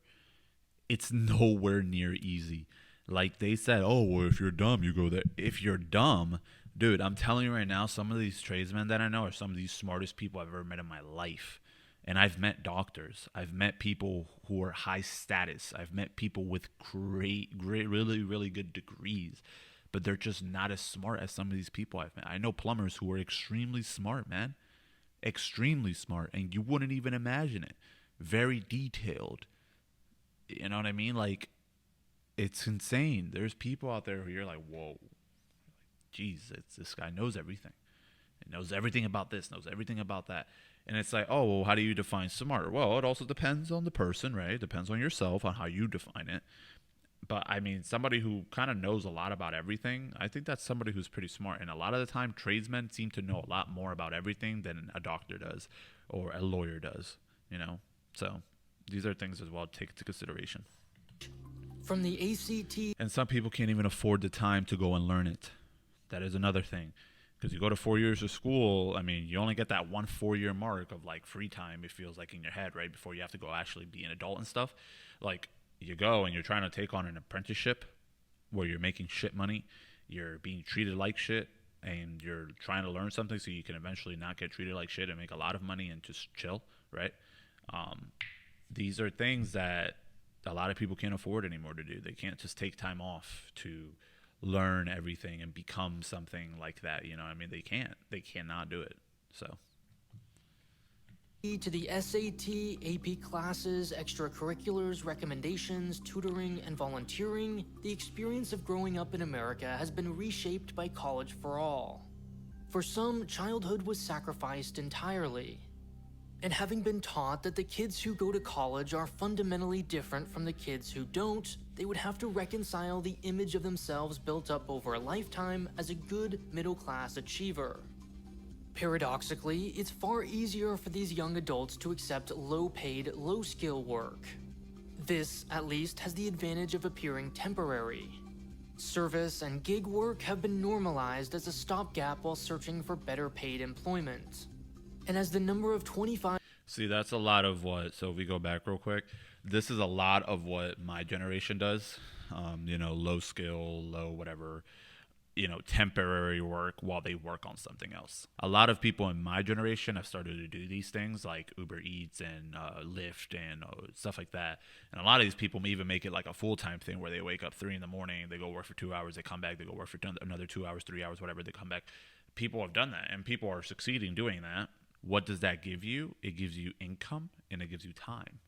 It's nowhere near easy. Like they said, oh, well, if you're dumb, you go there. If you're dumb, dude, I'm telling you right now, some of these tradesmen that I know are some of the smartest people I've ever met in my life. And I've met doctors. I've met people who are high status. I've met people with great, really, really good degrees. But they're just not as smart as some of these people I've met. I know plumbers who are extremely smart, man. Extremely smart. And you wouldn't even imagine it. Very detailed. You know what I mean? Like, it's insane. There's people out there who you're like, whoa. Geez, this guy knows everything. He knows everything about this, knows everything about that. And it's like, oh, well, how do you define smart? Well, it also depends on the person, right? It depends on yourself, on how you define it. But I mean, somebody who kind of knows a lot about everything, I think that's somebody who's pretty smart. And a lot of the time, tradesmen seem to know a lot more about everything than a doctor does or a lawyer does, So these are things as well to take into consideration. From the ACT. And some people can't even afford the time to go and learn it. That is another thing. Because you go to 4 years of school, I mean, you only get that 1 4-year mark of like free time, it feels like, in your head, right? Before you have to go actually be an adult and stuff. Like, you go and you're trying to take on an apprenticeship where you're making shit money, you're being treated like shit, and you're trying to learn something so you can eventually not get treated like shit and make a lot of money and just chill, right? These are things that a lot of people can't afford anymore to do. They can't just take time off to learn everything and become something like that. I mean, they can't. They cannot do it. So. To the SAT, AP classes, extracurriculars, recommendations, tutoring, and volunteering, the experience of growing up in America has been reshaped by college for all. For some, childhood was sacrificed entirely. And having been taught that the kids who go to college are fundamentally different from the kids who don't, they would have to reconcile the image of themselves built up over a lifetime as a good middle-class achiever. Paradoxically, it's far easier for these young adults to accept low-paid, low-skill work. This, at least, has the advantage of appearing temporary. Service and gig work have been normalized as a stopgap while searching for better-paid employment. And as the number of 25... See, that's a lot of what... So if we go back real quick, this is a lot of what my generation does. Low skill, low whatever... temporary work while they work on something else. A lot of people in my generation have started to do these things like Uber Eats and Lyft and stuff like that. And a lot of these people may even make it like a full-time thing where they wake up 3 a.m, they go work for 2 hours, they come back, they go work for another 2 hours, 3 hours, whatever, they come back. People have done that, and people are succeeding doing that. What does that give you? It gives you income, and it gives you time.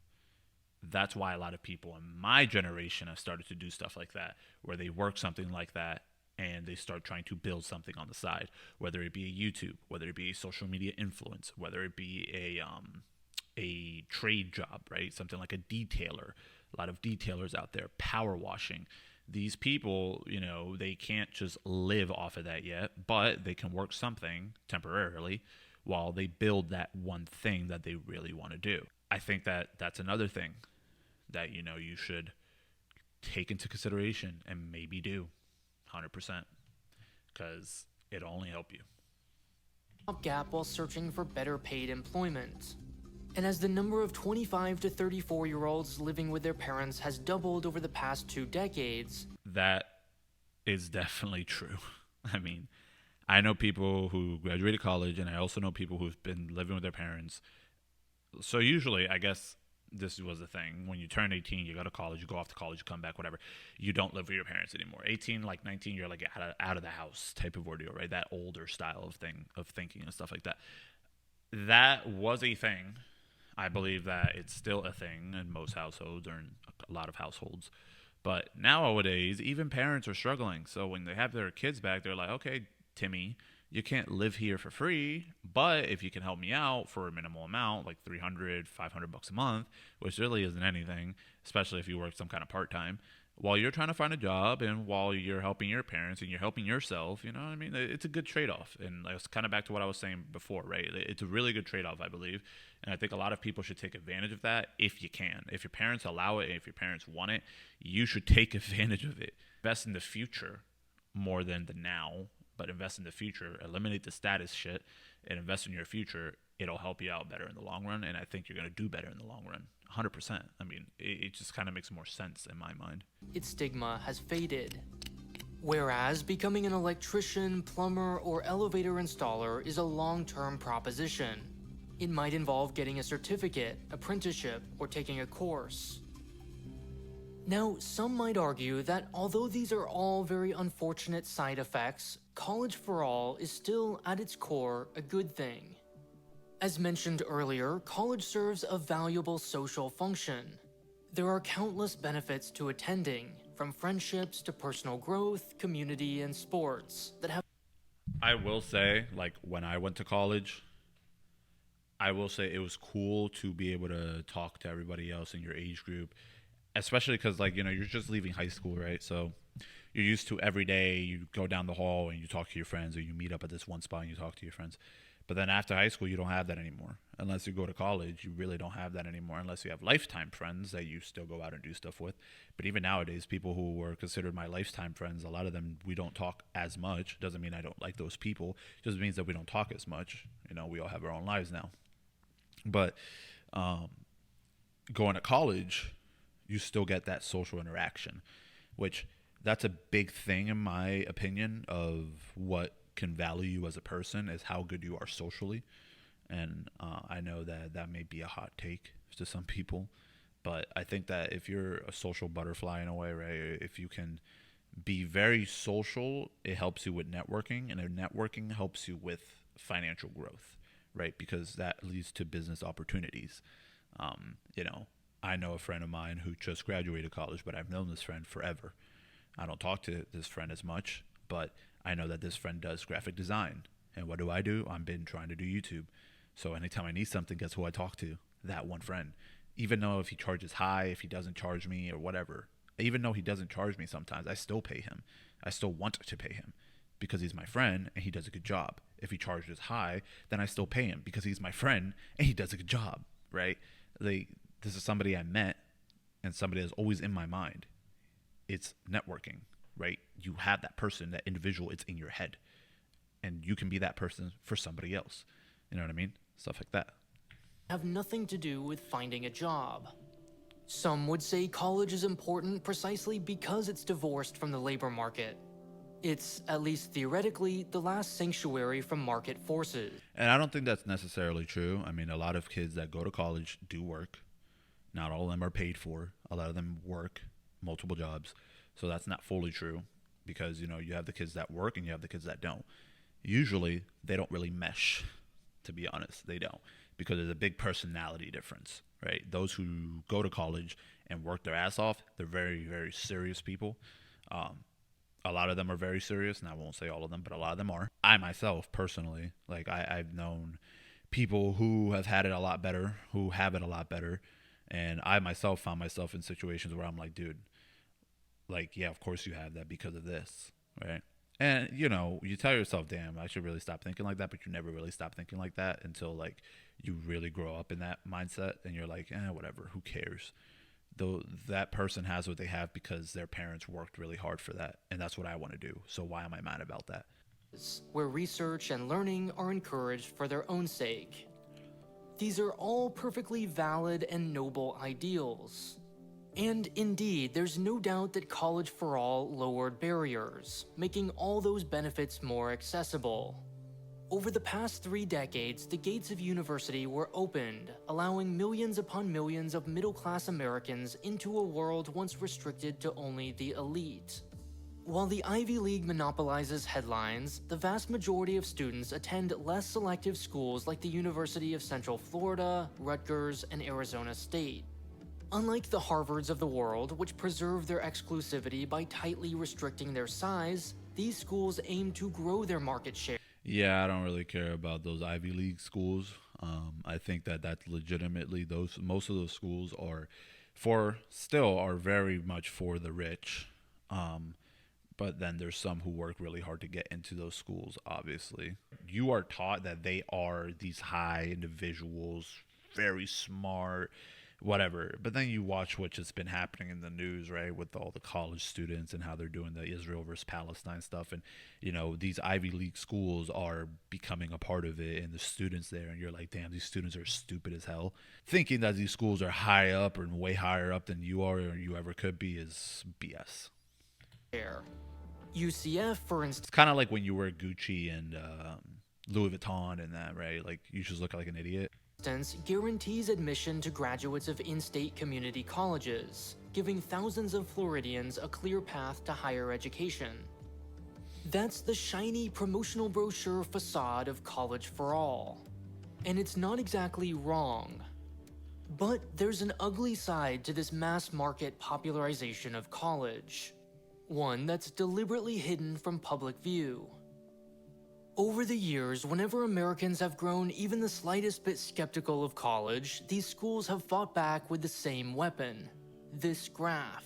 That's why a lot of people in my generation have started to do stuff like that, where they work something like that and they start trying to build something on the side, whether it be a YouTube, whether it be a social media influence, whether it be a trade job, right? Something like a detailer. A lot of detailers out there, power washing. These people, they can't just live off of that yet, but they can work something temporarily while they build that one thing that they really want to do. I think that that's another thing that, you should take into consideration and maybe do 100%, because it'll only help you. Gap while searching for better paid employment. And as the number of 25 to 34-year-olds living with their parents has doubled over the past 2 decades. That is definitely true. I mean, I know people who graduated college, and I also know people who've been living with their parents. So usually, I guess this was the thing. When you turn 18, you go to college, you go off to college, you come back, whatever. You don't live with your parents anymore. 18, like 19, you're like out of the house type of ordeal, right? That older style of thinking and stuff like that. That was a thing. I believe that it's still a thing in most households, or in a lot of households. But nowadays, even parents are struggling. So when they have their kids back, they're like, okay, Timmy, you can't live here for free, but if you can help me out for a minimal amount, like $300, $500 a month, which really isn't anything, especially if you work some kind of part-time, while you're trying to find a job and while you're helping your parents and you're helping yourself, you know what I mean? It's a good trade-off. And it's kind of back to what I was saying before, right? It's a really good trade-off, I believe. And I think a lot of people should take advantage of that if you can. If your parents allow it and if your parents want it, you should take advantage of it. Invest in the future more than the now, but invest in the future. Eliminate the status shit and invest in your future. It'll help you out better in the long run, and I think you're going to do better in the long run. 100%. I mean, it just kind of makes more sense in my mind. Its stigma has faded. Whereas becoming an electrician, plumber, or elevator installer is a long-term proposition. It might involve getting a certificate, apprenticeship, or taking a course. Now, some might argue that although these are all very unfortunate side effects, college for all is still, at its core, a good thing. As mentioned earlier, college serves a valuable social function. There are countless benefits to attending, from friendships to personal growth, community, and sports that have. I will say, like, when I went to college, I will say it was cool to be able to talk to everybody else in your age group, especially because, like, you're just leaving high school, right? So you're used to every day you go down the hall and you talk to your friends, or you meet up at this one spot and you talk to your friends. But then after high school, you don't have that anymore. Unless you go to college, you really don't have that anymore, unless you have lifetime friends that you still go out and do stuff with. But even nowadays, people who were considered my lifetime friends, a lot of them, we don't talk as much. Doesn't mean I don't like those people. Just means that we don't talk as much. We all have our own lives now. But going to college, you still get that social interaction, which that's a big thing in my opinion of what can value you as a person, is how good you are socially. And I know that may be a hot take to some people, but I think that if you're a social butterfly in a way, right, if you can be very social, it helps you with networking, and networking helps you with financial growth, right? Because that leads to business opportunities. I know a friend of mine who just graduated college, but I've known this friend forever. I don't talk to this friend as much, but I know that this friend does graphic design. And what do? I've been trying to do YouTube. So anytime I need something, guess who I talk to? That one friend. Even though if he charges high, if he doesn't charge me or whatever, even though he doesn't charge me sometimes, I still pay him. I still want to pay him because he's my friend and he does a good job. If he charges high, then I still pay him because he's my friend and he does a good job, right? This is somebody I met and somebody that's always in my mind. It's networking, right? You have that person, that individual, it's in your head. And you can be that person for somebody else. You know what I mean? Stuff like that. Have nothing to do with finding a job. Some would say college is important precisely because it's divorced from the labor market. It's, at least theoretically, the last sanctuary from market forces. And I don't think that's necessarily true. I mean, a lot of kids that go to college do work. Not all of them are paid for. A lot of them work multiple jobs. So that's not fully true because, you have the kids that work and you have the kids that don't. Usually, they don't really mesh, to be honest. They don't, because there's a big personality difference, right? Those who go to college and work their ass off, they're very, very serious people. A lot of them are very serious, and I won't say all of them, but a lot of them are. I myself, personally, like I've known people who have had it a lot better, who have it a lot better, and I myself found myself in situations where I'm like, dude, like, yeah, of course you have that because of this, right? And you tell yourself, damn, I should really stop thinking like that, but you never really stop thinking like that until like you really grow up in that mindset, and you're like, whatever, who cares? Though that person has what they have because their parents worked really hard for that, and that's what I want to do. So why am I mad about that? where research and learning are encouraged for their own sake. These are all perfectly valid and noble ideals. And indeed, there's no doubt that College for All lowered barriers, making all those benefits more accessible. Over the past 3 decades, the gates of university were opened, allowing millions upon millions of middle-class Americans into a world once restricted to only the elite. While the Ivy League monopolizes headlines, the vast majority of students attend less selective schools like the University of Central Florida, Rutgers, and Arizona State. Unlike the Harvards of the world, which preserve their exclusivity by tightly restricting their size, these schools aim to grow their market share. Yeah, I don't really care about those Ivy League schools. I think that that's legitimately those most of those schools are very much for the rich. But then there's some who work really hard to get into those schools. Obviously, you are taught that they are these high individuals, very smart, whatever. But then you watch what's just been happening in the news, right, with all the college students and how they're doing the Israel versus Palestine stuff, and these Ivy League schools are becoming a part of it, and the students there, and you're like, damn, these students are stupid as hell. Thinking that these schools are high up or way higher up than you are or you ever could be is BS. UCF, for instance, It's kind of like when you wear Gucci and Louis Vuitton and that, right? Like, you just look like an idiot. guarantees admission to graduates of in-state community colleges, giving thousands of Floridians a clear path to higher education. That's the shiny promotional brochure facade of College for All. And it's not exactly wrong. But there's an ugly side to this mass market popularization of college. One that's deliberately hidden from public view. Over the years, whenever Americans have grown even the slightest bit skeptical of college, these schools have fought back with the same weapon: this graph.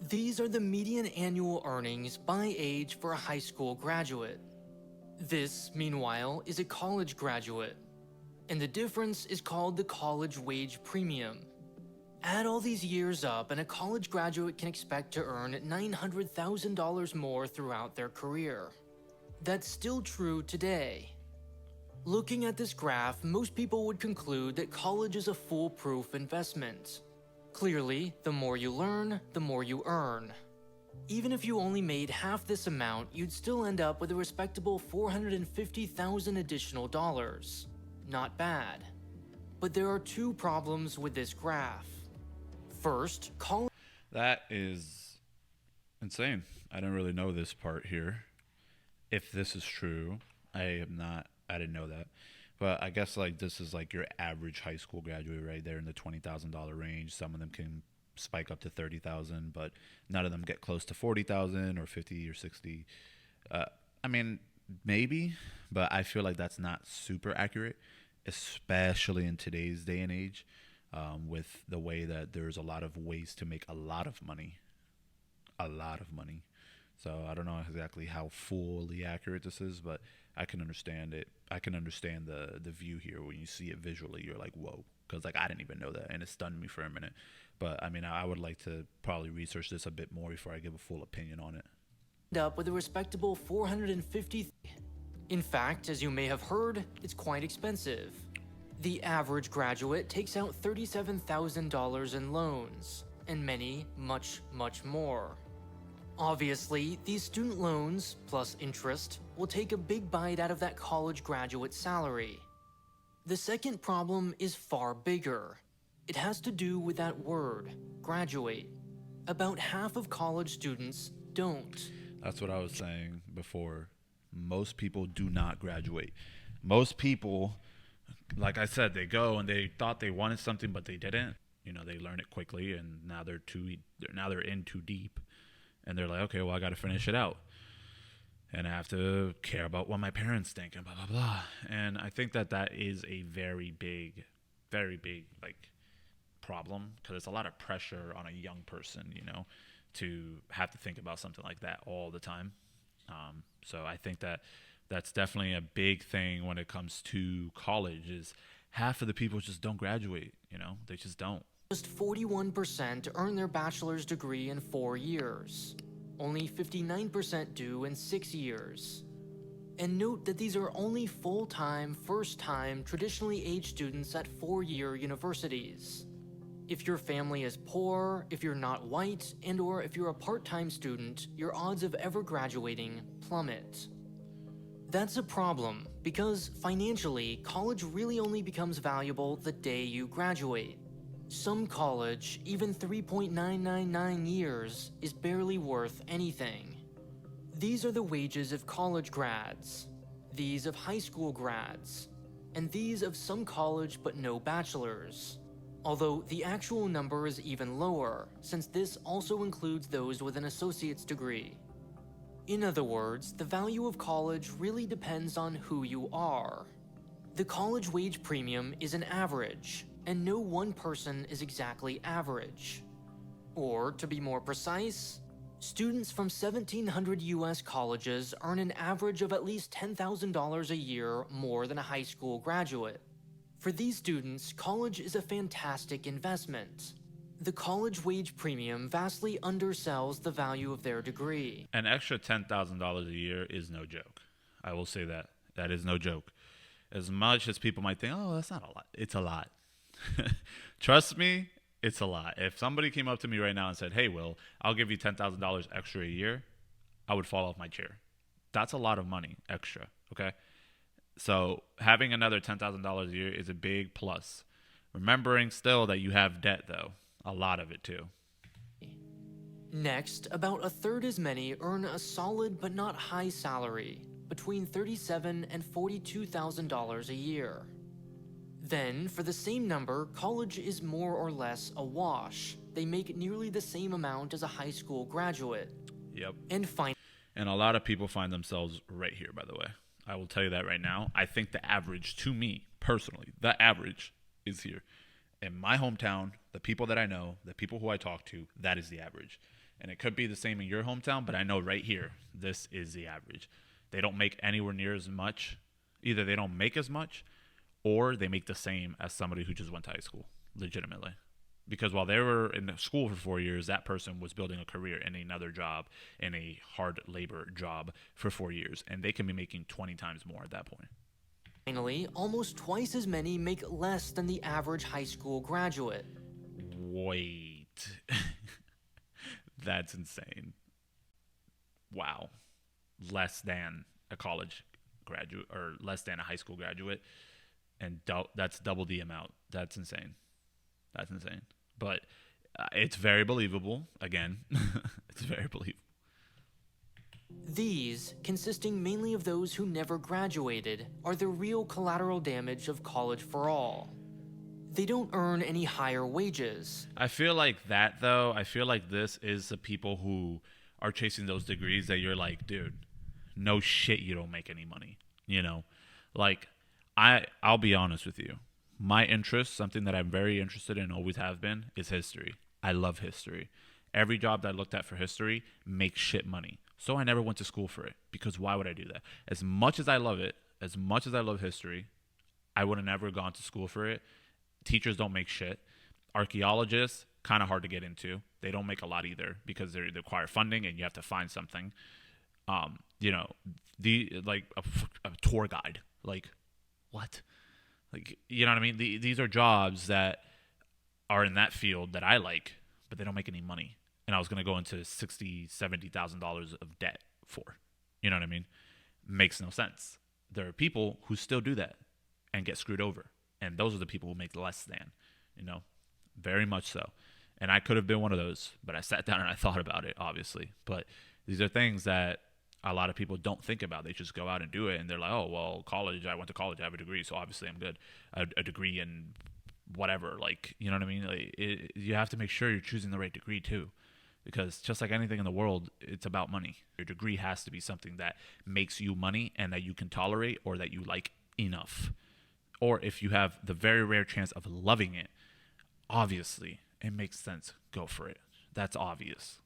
These are the median annual earnings by age for a high school graduate. This, meanwhile, is a college graduate. And the difference is called the college wage premium. Add all these years up, and a college graduate can expect to earn $900,000 more throughout their career. That's still true today. Looking at this graph, most people would conclude that college is a foolproof investment. Clearly, the more you learn, the more you earn. Even if you only made half this amount, you'd still end up with a respectable $450,000 additional dollars. Not bad. But there are 2 problems with this graph. First, college. That is insane. I don't really know this part here. If this is true, I didn't know that. But I guess like this is like your average high school graduate right there in the $20,000 range. Some of them can spike up to 30,000, but none of them get close to 40,000 or 50 or 60. I mean, maybe, but I feel like that's not super accurate, especially in today's day and age, with the way that there's a lot of ways to make a lot of money. So I don't know exactly how fully accurate this is, but I can understand it. I can understand the view here. When you see it visually, you're like, whoa, because like I didn't even know that, and it stunned me for a minute. But I mean, I would like to probably research this a bit more before I give a full opinion on it. Up with a respectable $450,000. In fact, as you may have heard, it's quite expensive. The average graduate takes out $37,000 in loans, and many much, much more. Obviously, these student loans, plus interest, will take a big bite out of that college graduate salary. The second problem is far bigger. It has to do with that word, graduate. About half of college students don't. That's what I was saying before. Most people do not graduate. Most people, like I said, they go and they thought they wanted something, but they didn't. They learn it quickly, and now they're in too deep. and they're like, okay, well, I got to finish it out, and I have to care about what my parents think and blah blah blah. And I think that that is a very big like problem because it's a lot of pressure on a young person, to have to think about something like that all the time. So I think that that's definitely a big thing when it comes to college is half of the people just don't graduate, they just don't. Just 41% earn their bachelor's degree in 4 years. Only 59% do in 6 years. And note that these are only full-time, first-time, traditionally aged students at 4-year universities. If your family is poor, if you're not white, and or if you're a part-time student, your odds of ever graduating plummet. That's a problem, because financially, college really only becomes valuable the day you graduate. Some college, even 3.999 years, is barely worth anything. These are the wages of college grads, these of high school grads, and these of some college but no bachelors. Although the actual number is even lower, since this also includes those with an associate's degree. In other words, the value of college really depends on who you are. The college wage premium is an average, and no one person is exactly average. Or, to be more precise, students from 1,700 US colleges earn an average of at least $10,000 a year more than a high school graduate. For these students, college is a fantastic investment. The college wage premium vastly undersells the value of their degree. An extra $10,000 a year is no joke. I will say that. That is no joke. As much as people might think, oh, that's not a lot. It's a lot. Trust me, it's a lot. If somebody came up to me right now and said, hey, Will, I'll give you $10,000 extra a year, I would fall off my chair. That's a lot of money extra, okay? So having another $10,000 a year is a big plus. Remembering still that you have debt, though. A lot of it, too. Next, about a third as many earn a solid but not high salary, between $37,000 and $42,000 a year. Then, for the same number, college is more or less a wash. They make nearly the same amount as a high school graduate. Yep. And a lot of people find themselves right here, by the way. I will tell you that right now. I think the average, to me, personally, the average is here. In my hometown, the people that I know, the people who I talk to, that is the average. And it could be the same in your hometown, but I know right here, this is the average. They don't make anywhere near as much. Either they don't make as much, or they make the same as somebody who just went to high school, legitimately. Because while they were in school for 4 years, that person was building a career in another job, in a hard labor job for 4 years. And they can be making 20 times more at that point. Finally, almost twice as many make less than the average high school graduate. Wait. That's insane. Wow. Less than a college graduate, or less than a high school graduate. And that's double the amount. That's insane. That's insane. But it's very believable. Again, it's very believable. These, consisting mainly of those who never graduated, are the real collateral damage of college for all. They don't earn any higher wages. I feel like that, though, I feel like this is the people who are chasing those degrees that you're like, dude, no shit, you don't make any money. Like, I'll be honest with you. My interest, something that I'm very interested in, always have been, is history. I love history. Every job that I looked at for history makes shit money. So I never went to school for it, because why would I do that? As much as I love it, as much as I love history, I would have never gone to school for it. Teachers don't make shit. Archaeologists, kind of hard to get into. They don't make a lot either, because they require funding and you have to find something. A tour guide, like, what? Like, you know what I mean? These are jobs that are in that field that I like, but they don't make any money. And I was going to go into $60,000, $70,000 of debt for. You know what I mean? Makes no sense. There are people who still do that and get screwed over. And those are the people who make less than, very much so. And I could have been one of those, but I sat down and I thought about it, obviously. But these are things that a lot of people don't think about. They just go out and do it, and they're like, oh, well, college, I went to college, I have a degree, so obviously I'm good. A degree in whatever, like, you know what I mean? Like, you have to make sure you're choosing the right degree, too. because just like anything in the world, it's about money. Your degree has to be something that makes you money and that you can tolerate or that you like enough. Or if you have the very rare chance of loving it, obviously it makes sense. Go for it. That's obvious.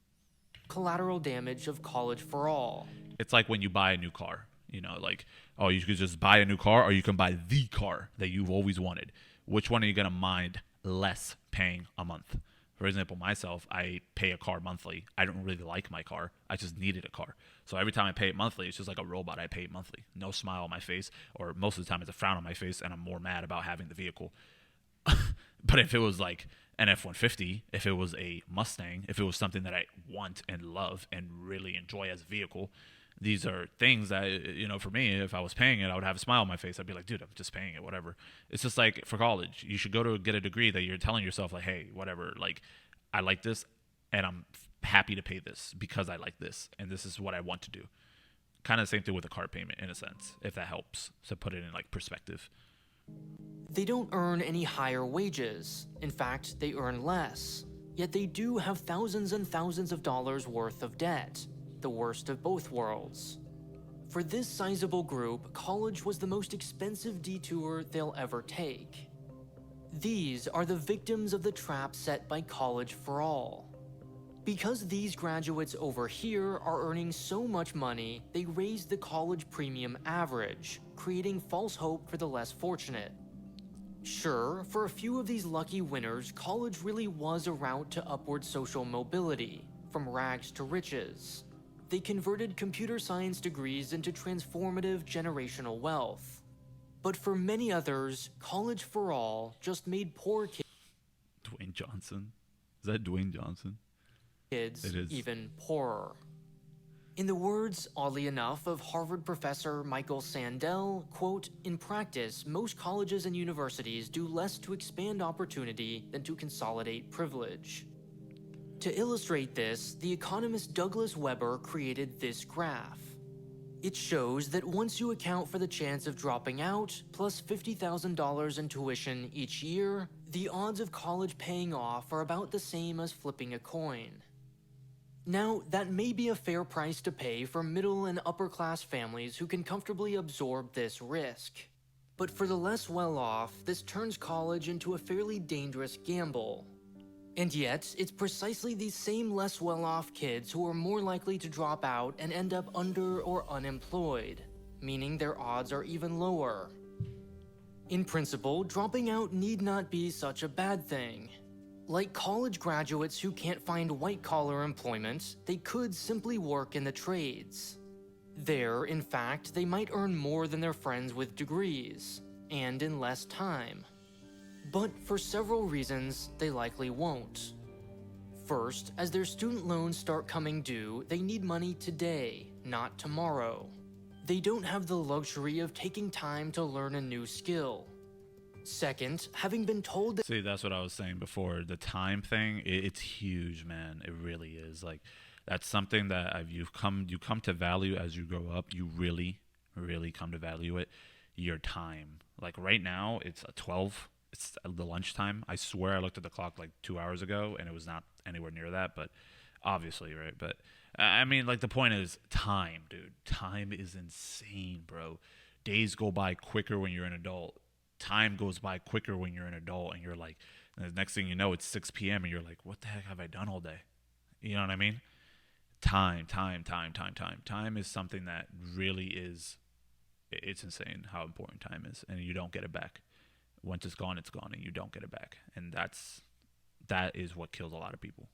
Collateral damage of college for all. It's like when you buy a new car, like, oh, you could just buy a new car or you can buy the car that you've always wanted. Which one are you going to mind less paying a month? For example, myself, I pay a car monthly. I don't really like my car. I just needed a car. So every time I pay it monthly, it's just like a robot. I pay it monthly. No smile on my face, or most of the time it's a frown on my face, and I'm more mad about having the vehicle. But if it was like an F-150, if it was a Mustang, if it was something that I want and love and really enjoy as a vehicle, these are things that, for me, if I was paying it, I would have a smile on my face. I'd be like, dude, I'm just paying it, whatever. It's just like for college, you should go to get a degree that you're telling yourself like, hey, whatever, like I like this and I'm happy to pay this because I like this and this is what I want to do. Kind of the same thing with a car payment in a sense, if that helps to put it in like perspective. They don't earn any higher wages. In fact, they earn less. Yet they do have thousands and thousands of dollars worth of debt, the worst of both worlds. For this sizable group, college was the most expensive detour they'll ever take. These are the victims of the trap set by college for all. Because these graduates over here are earning so much money, they raise the college premium average, creating false hope for the less fortunate. Sure, for a few of these lucky winners, college really was a route to upward social mobility, from rags to riches. They converted computer science degrees into transformative generational wealth. But for many others, college for all just made poor Dwayne Johnson? Is that Dwayne Johnson? kids It is. even poorer. In the words, oddly enough, of Harvard professor Michael Sandel, quote, "In practice, most colleges and universities do less to expand opportunity than to consolidate privilege." To illustrate this, the economist Douglas Weber created this graph. It shows that once you account for the chance of dropping out, plus $50,000 in tuition each year, the odds of college paying off are about the same as flipping a coin. Now, that may be a fair price to pay for middle and upper class families who can comfortably absorb this risk. But for the less well-off, this turns college into a fairly dangerous gamble. And yet, it's precisely these same less well-off kids who are more likely to drop out and end up under or unemployed, meaning their odds are even lower. In principle, dropping out need not be such a bad thing. Like college graduates who can't find white-collar employment, they could simply work in the trades. There, in fact, they might earn more than their friends with degrees, and in less time. But for several reasons, they likely won't. First, as their student loans start coming due, they need money today, not tomorrow. They don't have the luxury of taking time to learn a new skill. Second, having been told that See, that's what I was saying before. The time thing, it's huge, man. It really is. Like, that's something that you come to value as you grow up. You really, really come to value it. Your time. Like right now, it's 12. It's the lunchtime. I swear I looked at the clock like 2 hours ago, and it was not anywhere near that. But obviously, right? But I mean, like the point is time, dude. Time is insane, bro. Days go by quicker when you're an adult. Time goes by quicker when you're an adult, and you're like, and the next thing you know, it's 6 p.m. and you're like, what the heck have I done all day? You know what I mean? Time is something that really is, it's insane how important time is, and you don't get it back. Once it's gone, and you don't get it back. And that is what kills a lot of people.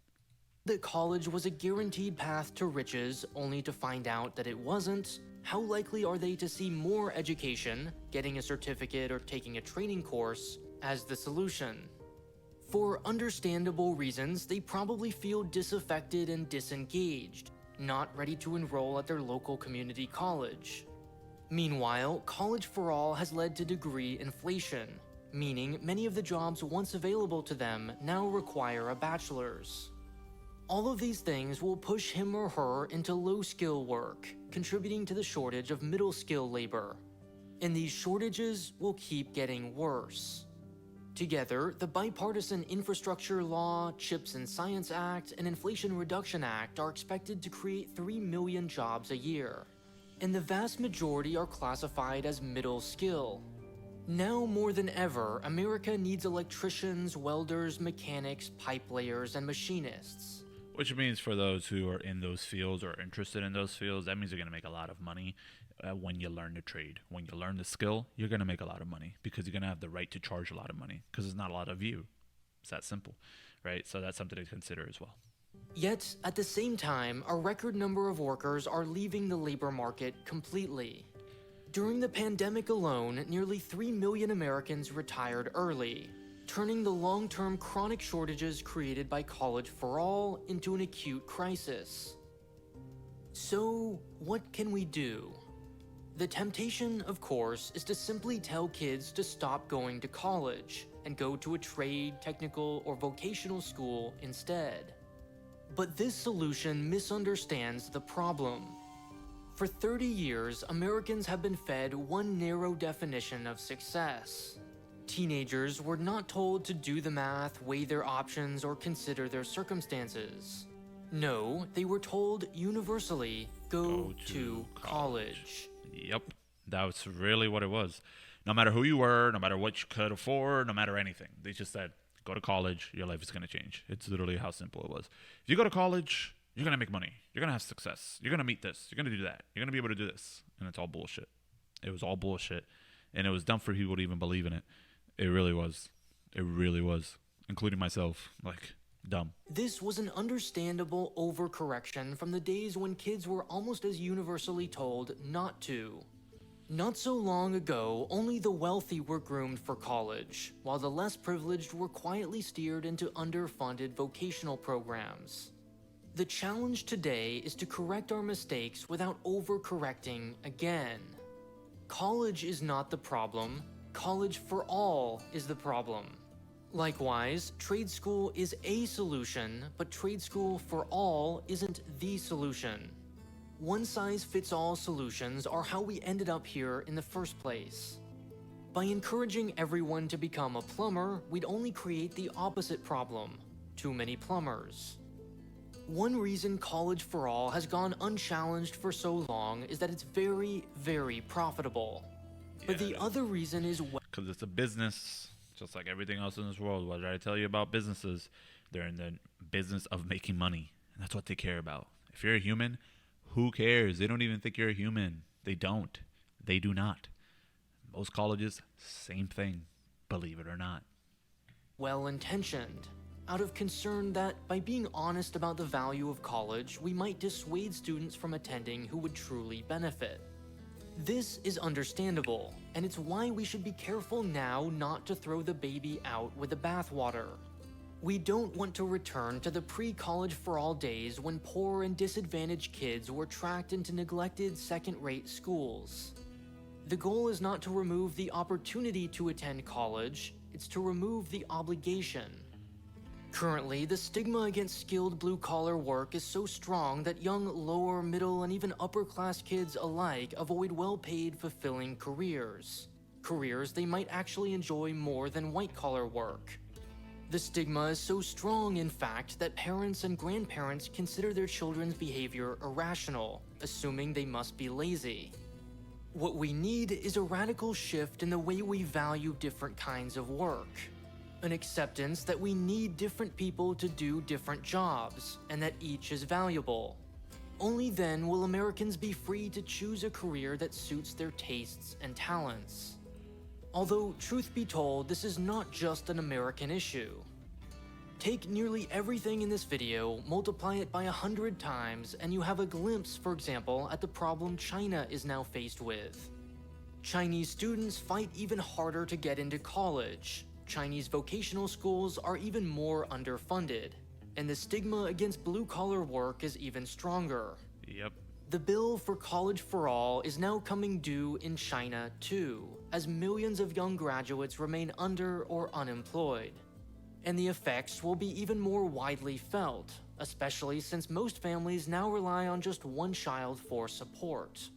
that college was a guaranteed path to riches only to find out that it wasn't, how likely are they to see more education, getting a certificate or taking a training course, as the solution? For understandable reasons, they probably feel disaffected and disengaged, not ready to enroll at their local community college. Meanwhile, college for all has led to degree inflation, meaning many of the jobs once available to them now require a bachelor's. All of these things will push him or her into low-skill work, contributing to the shortage of middle-skill labor. And these shortages will keep getting worse. Together, the Bipartisan Infrastructure Law, CHIPS and Science Act, and Inflation Reduction Act are expected to create 3 million jobs a year, and the vast majority are classified as middle skill. Now more than ever, America needs electricians, welders, mechanics, pipe layers, and machinists. Which means for those who are in those fields or interested in those fields, that means you're going to make a lot of money when you learn the trade. When you learn the skill, you're going to make a lot of money because you're going to have the right to charge a lot of money because there's not a lot of you. It's that simple, right? So that's something to consider as well. Yet, at the same time, a record number of workers are leaving the labor market completely. During the pandemic alone, nearly 3 million Americans retired early, turning the long-term chronic shortages created by college for all into an acute crisis. So, what can we do? The temptation, of course, is to simply tell kids to stop going to college and go to a trade, technical, or vocational school instead. But this solution misunderstands the problem. For 30 years, Americans have been fed one narrow definition of success. Teenagers were not told to do the math, weigh their options, or consider their circumstances. No, they were told universally, go to college. Yep, that was really what it was. No matter who you were, no matter what you could afford, no matter anything. They just said, go to college, your life is going to change. It's literally how simple it was. If you go to college, you're going to make money. You're going to have success. You're going to meet this. You're going to do that. You're going to be able to do this. And it's all bullshit. It was all bullshit. And it was dumb for people to even believe in it. It really was. It really was. Including myself. Like, dumb. This was an understandable overcorrection from the days when kids were almost as universally told not to. Not so long ago, only the wealthy were groomed for college, while the less privileged were quietly steered into underfunded vocational programs. The challenge today is to correct our mistakes without overcorrecting again. College is not the problem. College for all is the problem. Likewise, trade school is a solution, but trade school for all isn't the solution. One-size-fits-all solutions are how we ended up here in the first place. By encouraging everyone to become a plumber, we'd only create the opposite problem: too many plumbers. One reason college for all has gone unchallenged for so long is that it's very, very profitable. But the other reason is because it's a business, just like everything else in this world. What did I tell you about businesses? They're in the business of making money, and that's what they care about. If you're a human, who cares? They don't even think you're a human. They don't. They do not. Most colleges, same thing, believe it or not. Well-intentioned, out of concern that by being honest about the value of college, we might dissuade students from attending who would truly benefit. This is understandable, and it's why we should be careful now not to throw the baby out with the bathwater. We don't want to return to the pre-college for all days when poor and disadvantaged kids were tracked into neglected second-rate schools. The goal is not to remove the opportunity to attend college, it's to remove the obligation. Currently, the stigma against skilled blue-collar work is so strong that young lower, middle, and even upper-class kids alike avoid well-paid, fulfilling careers. Careers they might actually enjoy more than white-collar work. The stigma is so strong, in fact, that parents and grandparents consider their children's behavior irrational, assuming they must be lazy. What we need is a radical shift in the way we value different kinds of work. An acceptance that we need different people to do different jobs, and that each is valuable. Only then will Americans be free to choose a career that suits their tastes and talents. Although, truth be told, this is not just an American issue. Take nearly everything in this video, multiply it by 100 times, and you have a glimpse, for example, at the problem China is now faced with. Chinese students fight even harder to get into college. Chinese vocational schools are even more underfunded, and the stigma against blue-collar work is even stronger. Yep. The bill for college for all is now coming due in China too, as millions of young graduates remain under or unemployed. And the effects will be even more widely felt, especially since most families now rely on just one child for support.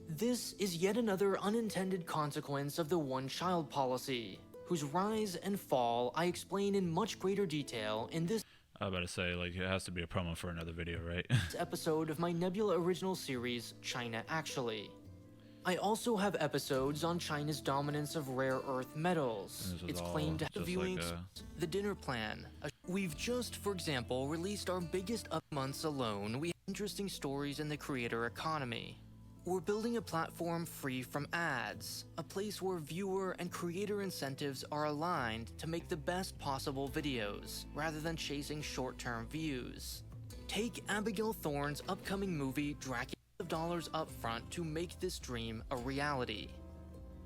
This is yet another unintended consequence of the one-child policy. whose rise and fall I explain in much greater detail in this I was about to say, like, it has to be a promo for another video, right? episode of my Nebula original series, China Actually. I also have episodes on China's dominance of rare earth metals, This was its all claim to just viewing, like the dinner plan. We've just, for example, released our biggest up months alone. We have interesting stories in the creator economy. We're building a platform free from ads, a place where viewer and creator incentives are aligned to make the best possible videos, rather than chasing short-term views. Take Abigail Thorne's upcoming movie Dracula of dollars up front to make this dream a reality.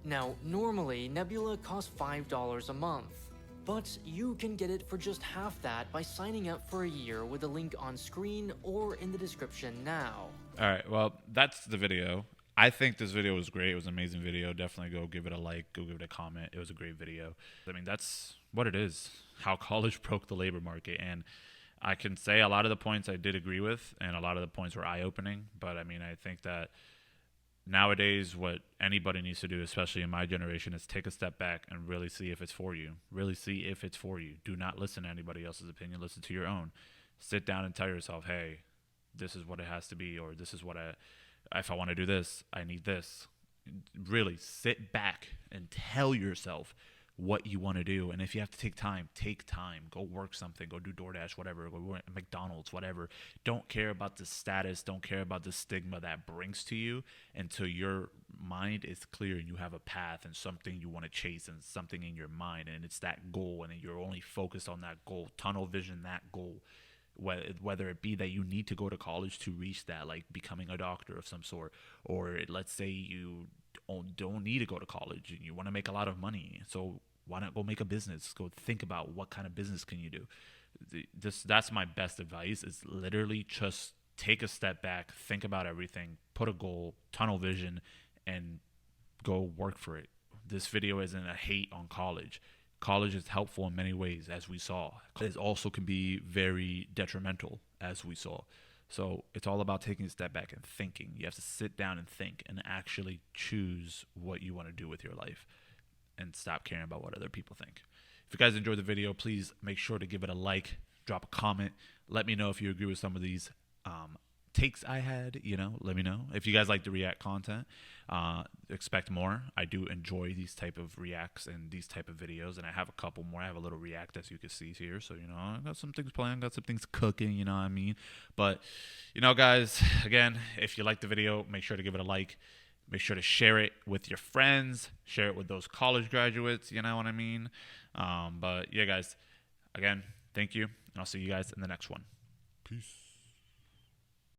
Now, normally, Nebula costs $5 a month, but you can get it for just half that by signing up for a year with a link on screen or in the description now. All right, well, that's the video. I think this video was great. It was an amazing video. Definitely go give it a like, go give it a comment. It was a great video. I mean, that's what it is, how college broke the labor market. And I can say a lot of the points I did agree with, and a lot of the points were eye-opening. But, I mean, I think that nowadays what anybody needs to do, especially in my generation, is take a step back and really see if it's for you. Really see if it's for you. Do not listen to anybody else's opinion. Listen to your own. Sit down and tell yourself, hey, this is what it has to be, or this is what if I want to do this, I need this. Really sit back and tell yourself what you want to do. And if you have to take time, go work something, go do DoorDash, whatever, go work at McDonald's, whatever. Don't care about the status, don't care about the stigma that brings to you until your mind is clear and you have a path and something you want to chase and something in your mind, and it's that goal, and you're only focused on that goal, tunnel vision that goal. Whether it be that you need to go to college to reach that, like becoming a doctor of some sort, or let's say you don't need to go to college and you want to make a lot of money, so why not go make a business? Go think about what kind of business can you do. That's my best advice, is literally just take a step back, think about everything, put a goal, tunnel vision, and go work for it. This video isn't a hate on college. College is helpful in many ways, as we saw. It also can be very detrimental, as we saw. So it's all about taking a step back and thinking. You have to sit down and think and actually choose what you want to do with your life and stop caring about what other people think. If you guys enjoyed the video, please make sure to give it a like, drop a comment. Let me know if you agree with some of these takes I had, let me know. If you guys like the react content, expect more. I do enjoy these type of reacts and these type of videos, and I have a couple more. I have a little react, as you can see here, so I got some things playing, got some things cooking, you know what I mean. But guys, again, if you like the video, make sure to give it a like. Make sure to share it with your friends, share it with those college graduates, you know what I mean. But yeah, guys, again, thank you, and I'll see you guys in the next one. Peace.